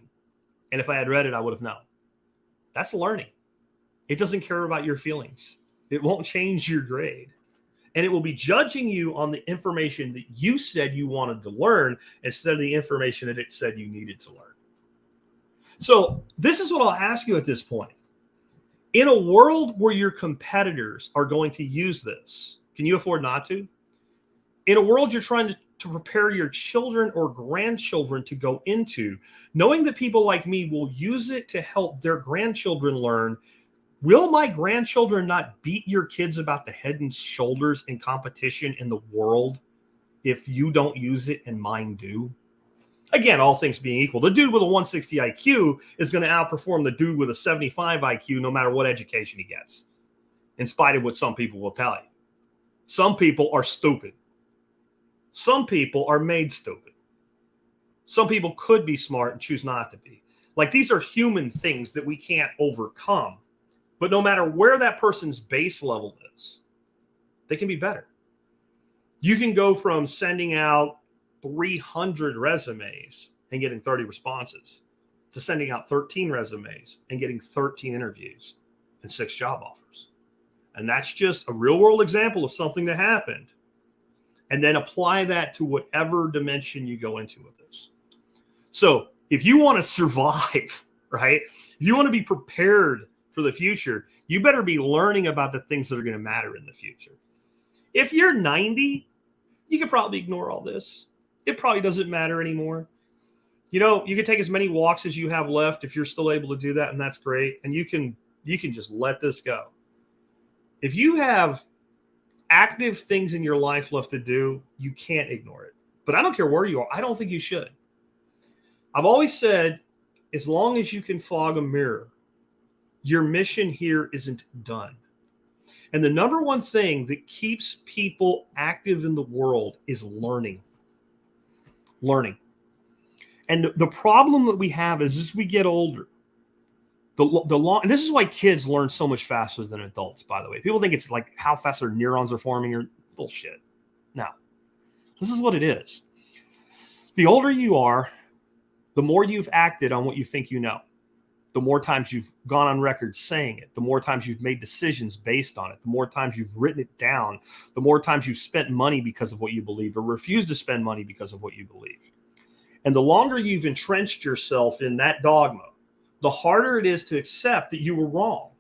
And if I had read it, I would have known. That's learning. It doesn't care about your feelings. It won't change your grade. And it will be judging you on the information that you said you wanted to learn instead of the information that it said you needed to learn. So this is what I'll ask you at this point. In a world where your competitors are going to use this, can you afford not to? In a world you're trying to prepare your children or grandchildren to go into, knowing that people like me will use it to help their grandchildren learn, will my grandchildren not beat your kids about the head and shoulders in competition in the world if you don't use it and mine do? Again, all things being equal, the dude with a 160 IQ is going to outperform the dude with a 75 IQ no matter what education he gets, in spite of what some people will tell you. Some people are stupid. Some people are made stupid. Some people could be smart and choose not to be. Like, these are human things that we can't overcome. But no matter where that person's base level is, they can be better. You can go from sending out 300 resumes and getting 30 responses to sending out 13 resumes and getting 13 interviews and 6 job offers. And that's just a real world example of something that happened. And then apply that to whatever dimension you go into with this. So if you want to survive, right? If you want to be prepared for the future, you better be learning about the things that are going to matter in the future. If you're 90, you could probably ignore all this. It probably doesn't matter anymore. You know, you can take as many walks as you have left if you're still able to do that, and that's great. And you can just let this go. If you have active things in your life left to do, you can't ignore it. But I don't care where you are. I don't think you should. I've always said, as long as you can fog a mirror, your mission here isn't done. And the number one thing that keeps people active in the world is learning. Learning. And the problem that we have is as we get older, and this is why kids learn so much faster than adults, by the way. People think it's like how fast their neurons are forming or bullshit. No. This is what it is. The older you are, the more you've acted on what you think you know. The more times you've gone on record saying it, the more times you've made decisions based on it, the more times you've written it down, the more times you've spent money because of what you believe or refused to spend money because of what you believe. And the longer you've entrenched yourself in that dogma, the harder it is to accept that you were wrong.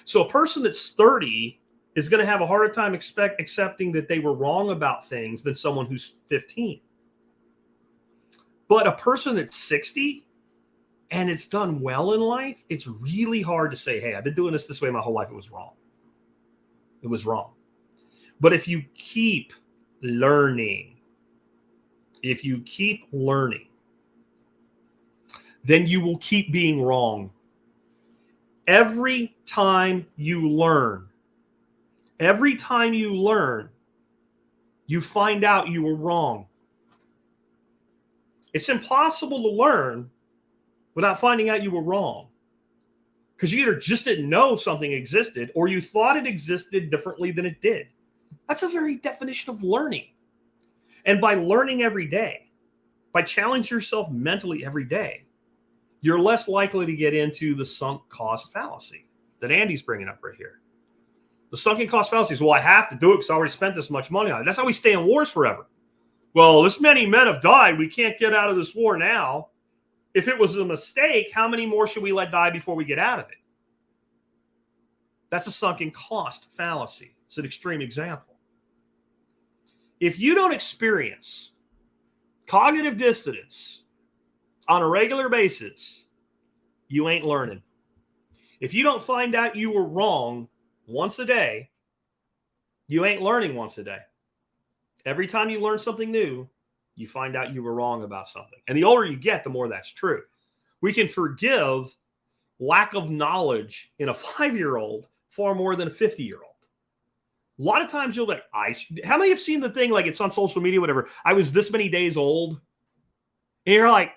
So a person that's 30 is going to have a harder time accepting that they were wrong about things than someone who's 15. But a person that's 60 and it's done well in life, it's really hard to say, hey, I've been doing this way my whole life. It was wrong. It was wrong. But if you keep learning, then you will keep being wrong. Every time you learn, you find out you were wrong. It's impossible to learn without finding out you were wrong. Because you either just didn't know something existed or you thought it existed differently than it did. That's a very definition of learning. And by learning every day, by challenging yourself mentally every day, you're less likely to get into the sunk cost fallacy that Andy's bringing up right here. The sunken cost fallacy is, well, I have to do it because I already spent this much money on it. That's how we stay in wars forever. Well, this many men have died. We can't get out of this war now. If it was a mistake, how many more should we let die before we get out of it? That's a sunken cost fallacy. It's an extreme example. If you don't experience cognitive dissonance on a regular basis, you ain't learning. If you don't find out you were wrong once a day, you ain't learning once a day. Every time you learn something new, you find out you were wrong about something. And the older you get, the more that's true. We can forgive lack of knowledge in a 5-year-old far more than a 50-year-old. A lot of times you'll be like, how many have seen the thing, like it's on social media, whatever, I was this many days old? And you're like,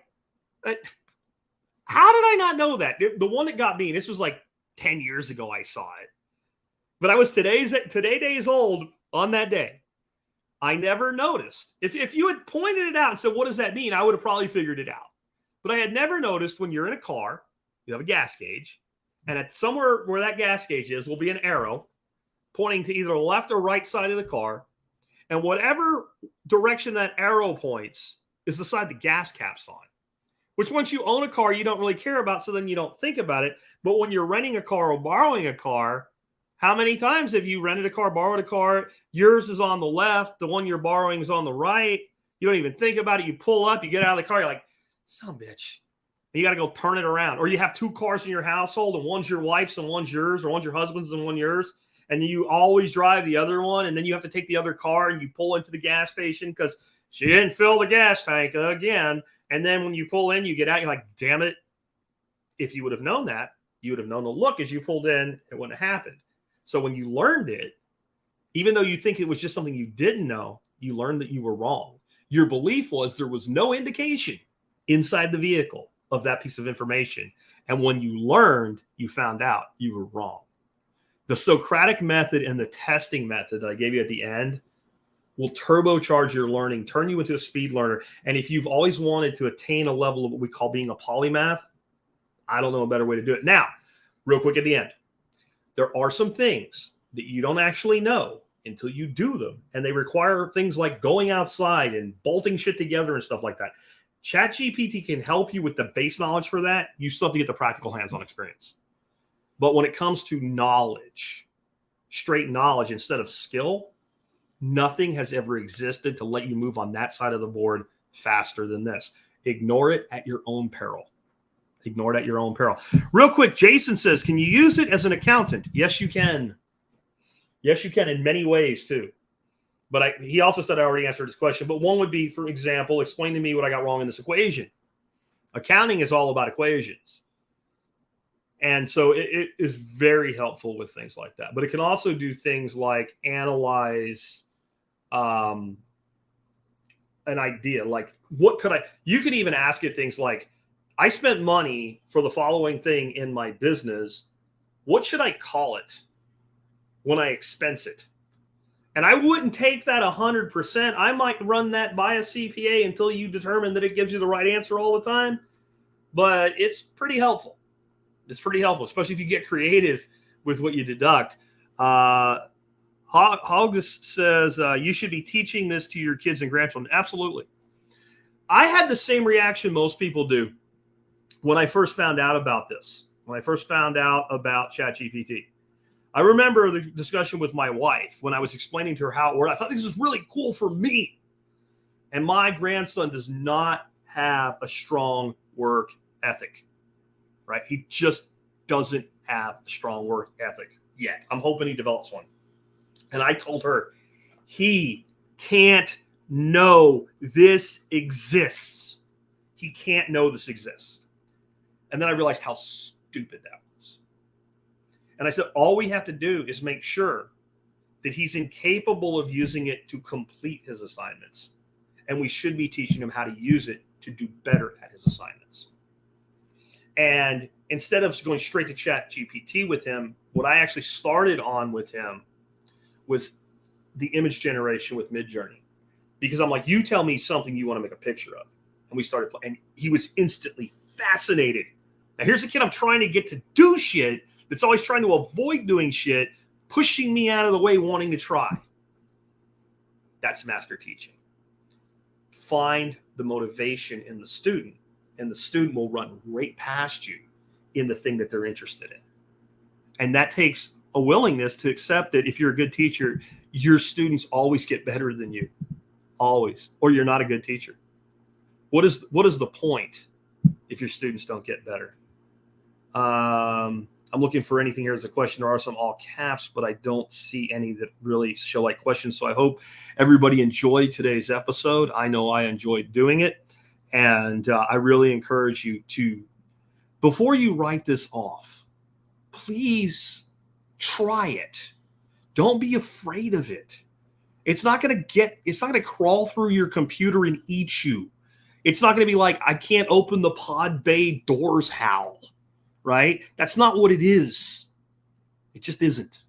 how did I not know that? The one that got me, this was like 10 years ago I saw it. But I was today days old on that day. I never noticed. If you had pointed it out and said, what does that mean? I would have probably figured it out. But I had never noticed when you're in a car, you have a gas gauge, and at somewhere where that gas gauge is will be an arrow pointing to either the left or right side of the car. And whatever direction that arrow points is the side the gas cap's on. Which once you own a car, you don't really care about, so then you don't think about it. But when you're renting a car or borrowing a car, how many times have you rented a car, borrowed a car? Yours is on the left. The one you're borrowing is on the right. You don't even think about it. You pull up, you get out of the car. You're like, son of a bitch. And you got to go turn it around. Or you have 2 cars in your household, and one's your wife's and one's yours, or one's your husband's and one yours. And you always drive the other one. And then you have to take the other car and you pull into the gas station because she didn't fill the gas tank again. And then when you pull in, you get out, you're like, damn it. If you would have known that, you would have known the look as you pulled in, it wouldn't have happened. So when you learned it, even though you think it was just something you didn't know, you learned that you were wrong. Your belief was there was no indication inside the vehicle of that piece of information. And when you learned, you found out you were wrong. The Socratic method and the testing method that I gave you at the end will turbocharge your learning, turn you into a speed learner. And if you've always wanted to attain a level of what we call being a polymath, I don't know a better way to do it. Now, real quick at the end, there are some things that you don't actually know until you do them. And they require things like going outside and bolting shit together and stuff like that. ChatGPT can help you with the base knowledge for that. You still have to get the practical hands-on experience. But when it comes to knowledge, straight knowledge instead of skill, nothing has ever existed to let you move on that side of the board faster than this. Ignore it at your own peril. Ignore it at your own peril. Real quick, Jason says, can you use it as an accountant? Yes, you can. Yes, you can in many ways too. But he also said I already answered his question. But one would be, for example, explain to me what I got wrong in this equation. Accounting is all about equations. And so it is very helpful with things like that. But it can also do things like analyze an idea. Like, what could you can even ask it things like, I spent money for the following thing in my business. What should I call it when I expense it? And I wouldn't take that 100%. I might run that by a CPA until you determine that it gives you the right answer all the time. But it's pretty helpful. It's pretty helpful, especially if you get creative with what you deduct. Hoggus says, you should be teaching this to your kids and grandchildren. Absolutely. I had the same reaction most people do when I first found out about this, when I first found out about ChatGPT. I remember the discussion with my wife when I was explaining to her how it worked. I thought this is really cool for me. And my grandson does not have a strong work ethic, right? He just doesn't have a strong work ethic yet. I'm hoping he develops one. And I told her, he can't know this exists. He can't know this exists. And then I realized how stupid that was. And I said, all we have to do is make sure that he's incapable of using it to complete his assignments. And we should be teaching him how to use it to do better at his assignments. And instead of going straight to ChatGPT with him, what I actually started on with him was the image generation with Midjourney. Because I'm like, you tell me something you want to make a picture of. And we started playing. And he was instantly fascinated. Now, here's a kid I'm trying to get to do shit that's always trying to avoid doing shit, pushing me out of the way, wanting to try. That's master teaching. Find the motivation in the student, and the student will run right past you in the thing that they're interested in. And that takes a willingness to accept that if you're a good teacher, your students always get better than you. Always. Or you're not a good teacher. What is the point if your students don't get better? I'm looking for anything here as a question. There are some all caps, but I don't see any that really show like questions. So I hope everybody enjoyed today's episode. I know I enjoyed doing it. And I really encourage you to, before you write this off, please try it. Don't be afraid of it. It's not going to crawl through your computer and eat you. It's not going to be like, I can't open the pod bay doors, Hal. Right? That's not what it is. It just isn't.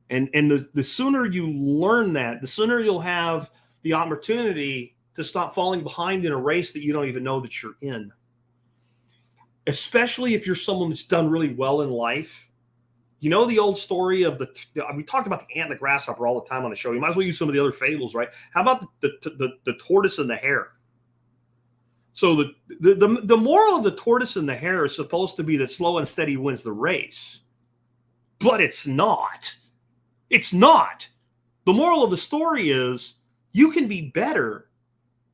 And the sooner you learn that, the sooner you'll have the opportunity to stop falling behind in a race that you don't even know that you're in. Especially if you're someone that's done really well in life. You know the old story of we talked about the ant and the grasshopper all the time on the show. You might as well use some of the other fables, right? How about the tortoise and the hare? So the moral of the tortoise and the hare is supposed to be that slow and steady wins the race. But it's not. It's not. The moral of the story is you can be better,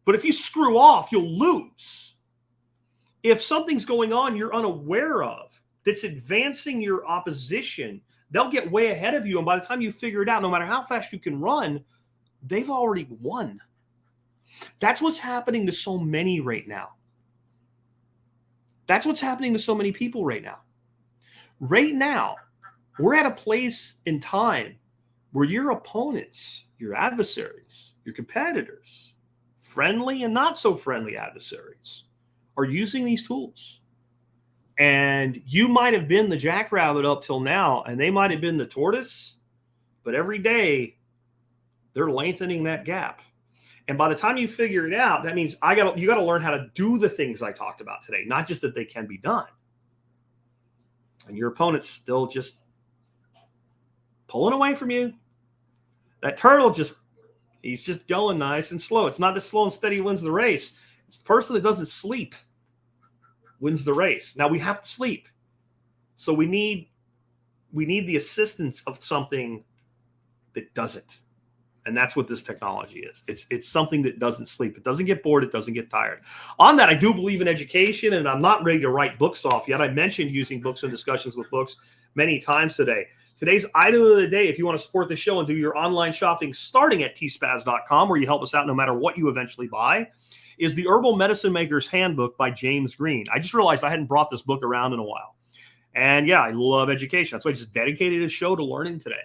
but if you screw off, you'll lose. If something's going on you're unaware of that's advancing your opposition, they'll get way ahead of you. And by the time you figure it out, no matter how fast you can run, they've already won. That's what's happening to so many right now. That's what's happening to so many people right now. Right now, we're at a place in time where your opponents, your adversaries, your competitors, friendly and not so friendly adversaries, are using these tools. And you might have been the jackrabbit up till now, and they might have been the tortoise, but every day they're lengthening that gap. And by the time you figure it out, that means you got to learn how to do the things I talked about today, not just that they can be done. And your opponent's still just pulling away from you. That turtle he's just going nice and slow. It's not that slow and steady wins the race. It's the person that doesn't sleep wins the race. Now we have to sleep. So we need the assistance of something that doesn't. And that's what this technology is. It's something that doesn't sleep. It doesn't get bored. It doesn't get tired. On that, I do believe in education, and I'm not ready to write books off yet. I mentioned using books and discussions with books many times today. Today's item of the day, if you want to support the show and do your online shopping starting at tspaz.com, where you help us out no matter what you eventually buy, is the Herbal Medicine Maker's Handbook by James Green. I just realized I hadn't brought this book around in a while. And yeah, I love education. That's why I just dedicated a show to learning today.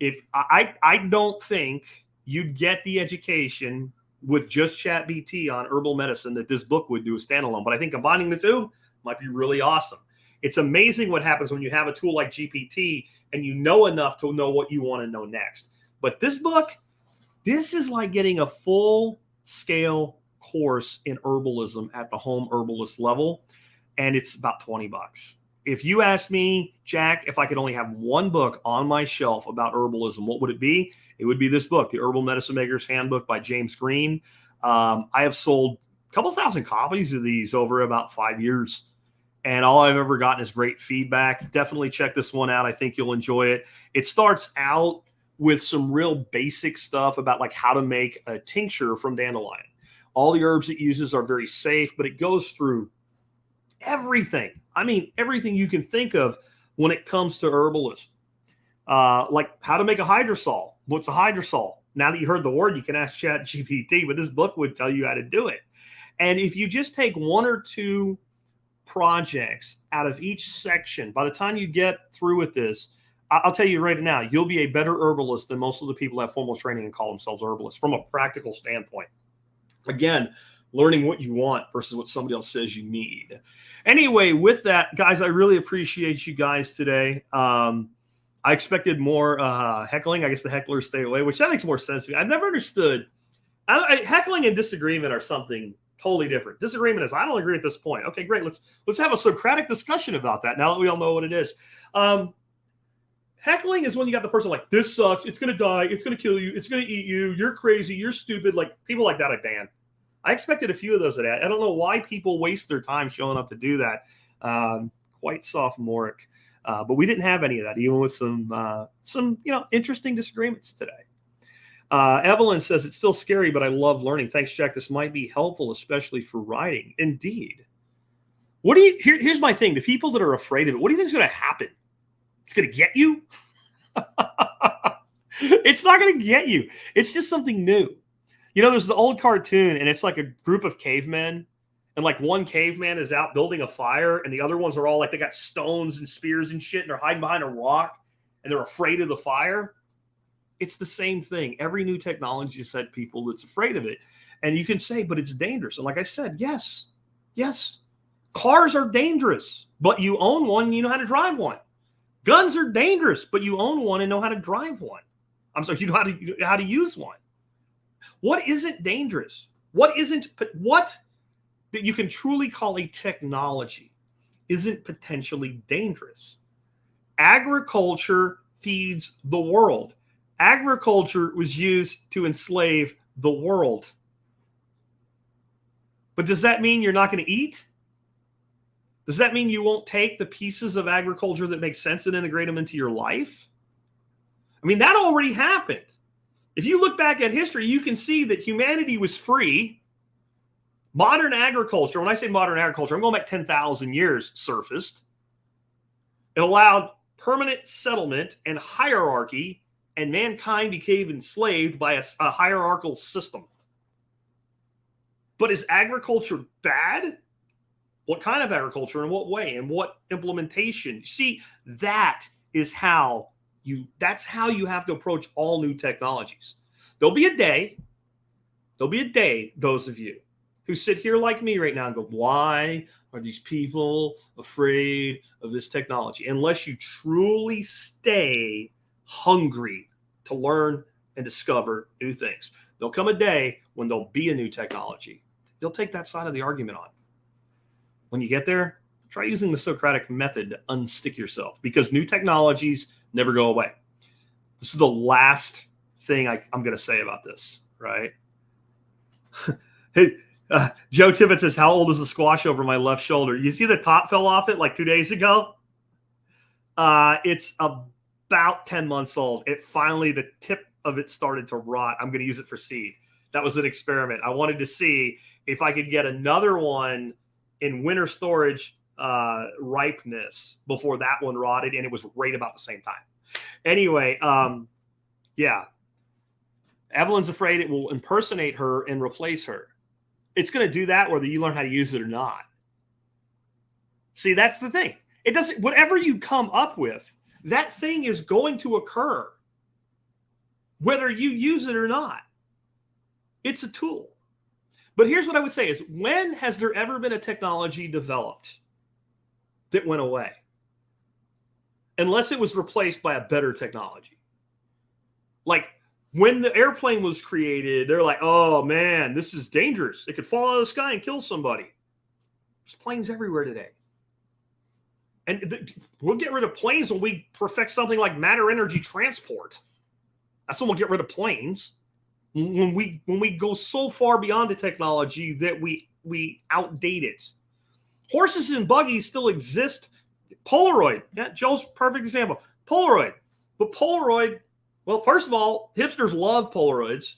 If I don't think you'd get the education with just ChatGPT on herbal medicine that this book would do a standalone. But I think combining the two might be really awesome. It's amazing what happens when you have a tool like GPT and you know enough to know what you want to know next. But this book, this is like getting a full-scale course in herbalism at the home herbalist level, and it's about $20. If you ask me, Jack, if I could only have one book on my shelf about herbalism, what would it be? It would be this book, The Herbal Medicine Maker's Handbook by James Green. I have sold a couple thousand copies of these over about 5 years, and all I've ever gotten is great feedback. Definitely check this one out. I think you'll enjoy it. It starts out with some real basic stuff about like how to make a tincture from dandelion. All the herbs it uses are very safe, but it goes through everything. I mean, everything you can think of when it comes to herbalism. Like how to make a hydrosol. What's a hydrosol? Now that you heard the word, you can ask ChatGPT, but this book would tell you how to do it. And if you just take one or two projects out of each section, by the time you get through with this, I'll tell you right now, you'll be a better herbalist than most of the people that have formal training and call themselves herbalists from a practical standpoint. Again, learning what you want versus what somebody else says you need. Anyway, with that, guys, I really appreciate you guys today. I expected more heckling. I guess the hecklers stay away, which that makes more sense to me. I've never understood. Heckling and disagreement are something totally different. Disagreement is, I don't agree at this point. Okay, great. Let's have a Socratic discussion about that now that we all know what it is. Heckling is when you got the person like, this sucks. It's going to die. It's going to kill you. It's going to eat you. You're crazy. You're stupid. Like people like that, I ban. I expected a few of those today. I don't know why people waste their time showing up to do that. Quite sophomoric, but we didn't have any of that, even with some interesting disagreements today. Evelyn says it's still scary, but I love learning. Thanks, Jack. This might be helpful, especially for writing. Indeed. Here's my thing. The people that are afraid of it, what do you think is going to happen? It's going to get you? It's not going to get you. It's just something new. You know, there's the old cartoon, and it's like a group of cavemen, and like one caveman is out building a fire, and the other ones are all like they got stones and spears and shit, and they're hiding behind a rock, and they're afraid of the fire. It's the same thing. Every new technology has had people that's afraid of it. And you can say, but it's dangerous. And like I said, yes. Cars are dangerous, but you own one and you know how to drive one. Guns are dangerous, but you own one and know how to drive one. I'm sorry, you know how to use one. What isn't dangerous? What that you can truly call a technology isn't potentially dangerous? Agriculture feeds the world. Agriculture was used to enslave the world. But does that mean you're not going to eat? Does that mean you won't take the pieces of agriculture that make sense and integrate them into your life? I mean, that already happened. If you look back at history, you can see that humanity was free. Modern agriculture, when I say modern agriculture, I'm going back 10,000 years, surfaced. It allowed permanent settlement and hierarchy, and mankind became enslaved by a hierarchical system. But is agriculture bad? What kind of agriculture, in what way, and what implementation? See, that's how you have to approach all new technologies. There'll be a day, those of you who sit here like me right now and go, why are these people afraid of this technology? Unless you truly stay hungry to learn and discover new things. There'll come a day when there'll be a new technology. You'll take that side of the argument on. When you get there, try using the Socratic method to unstick yourself, because new technologies never go away. This is the last thing I'm going to say about this, right? Joe Tibbet says, how old is the squash over my left shoulder? You see the top fell off it like 2 days ago? It's about 10 months old. It finally, the tip of it started to rot. I'm going to use it for seed. That was an experiment. I wanted to see if I could get another one in winter storage ripeness before that one rotted, and it was right about the same time. Anyway, yeah. Evelyn's afraid it will impersonate her and replace her. It's going to do that whether you learn how to use it or not. See, that's the thing. It doesn't, whatever you come up with, that thing is going to occur whether you use it or not. It's a tool. But here's what I would say is, when has there ever been a technology developed that went away? Unless it was replaced by a better technology. Like when the airplane was created, they're like, oh man, this is dangerous. It could fall out of the sky and kill somebody. There's planes everywhere today. And we'll get rid of planes when we perfect something like matter energy transport. That's when we'll get rid of planes. When we go so far beyond the technology that we outdate it. Horses and buggies still exist. Polaroid. Yeah, Joe's perfect example. Polaroid. But Polaroid, well, first of all, hipsters love Polaroids.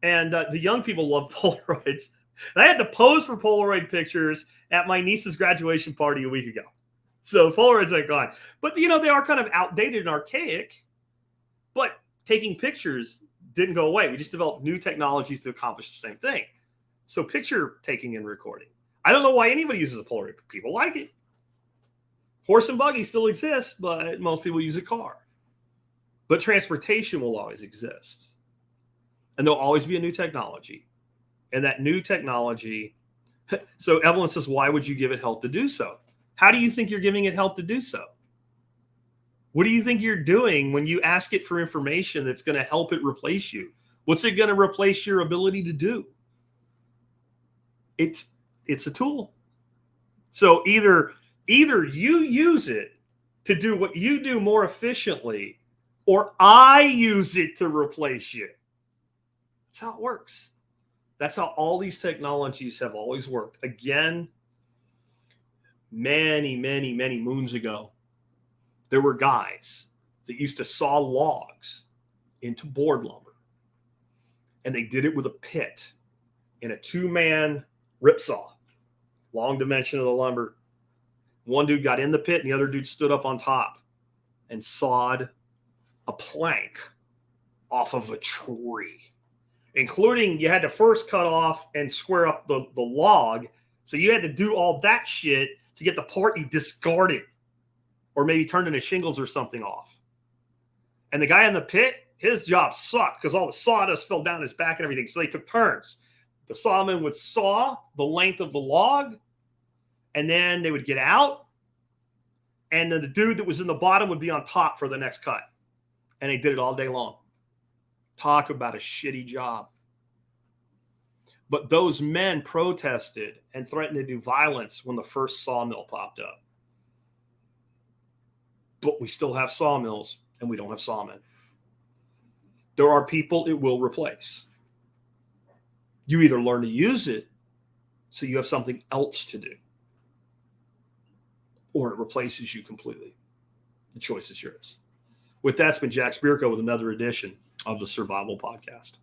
And the young people love Polaroids. I had to pose for Polaroid pictures at my niece's graduation party a week ago. So Polaroids are gone. But, you know, they are kind of outdated and archaic. But taking pictures didn't go away. We just developed new technologies to accomplish the same thing. So picture taking and recording. I don't know why anybody uses a Polaroid. People like it. Horse and buggy still exists, but most people use a car. But transportation will always exist. And there'll always be a new technology. And that new technology, so Evelyn says, why would you give it help to do so? How do you think you're giving it help to do so? What do you think you're doing when you ask it for information that's going to help it replace you? What's it going to replace your ability to do? It's a tool. So either you use it to do what you do more efficiently, or I use it to replace you. That's how it works. That's how all these technologies have always worked. Again, many, many, many moons ago, there were guys that used to saw logs into board lumber. And they did it with a pit and a 2-man ripsaw, long dimension of the lumber. One dude got in the pit and the other dude stood up on top and sawed a plank off of a tree, including you had to first cut off and square up the log. So you had to do all that shit to get the part you discarded or maybe turned into shingles or something off. And the guy in the pit, his job sucked because all the sawdust fell down his back and everything. So they took turns. The sawman would saw the length of the log, and then they would get out, and then the dude that was in the bottom would be on top for the next cut. And they did it all day long. Talk about a shitty job. But those men protested and threatened to do violence when the first sawmill popped up. But we still have sawmills, and we don't have sawmen. There are people it will replace. You either learn to use it so you have something else to do, or it replaces you completely. The choice is yours. With that, it's been Jack Spirko with another edition of the Survival Podcast.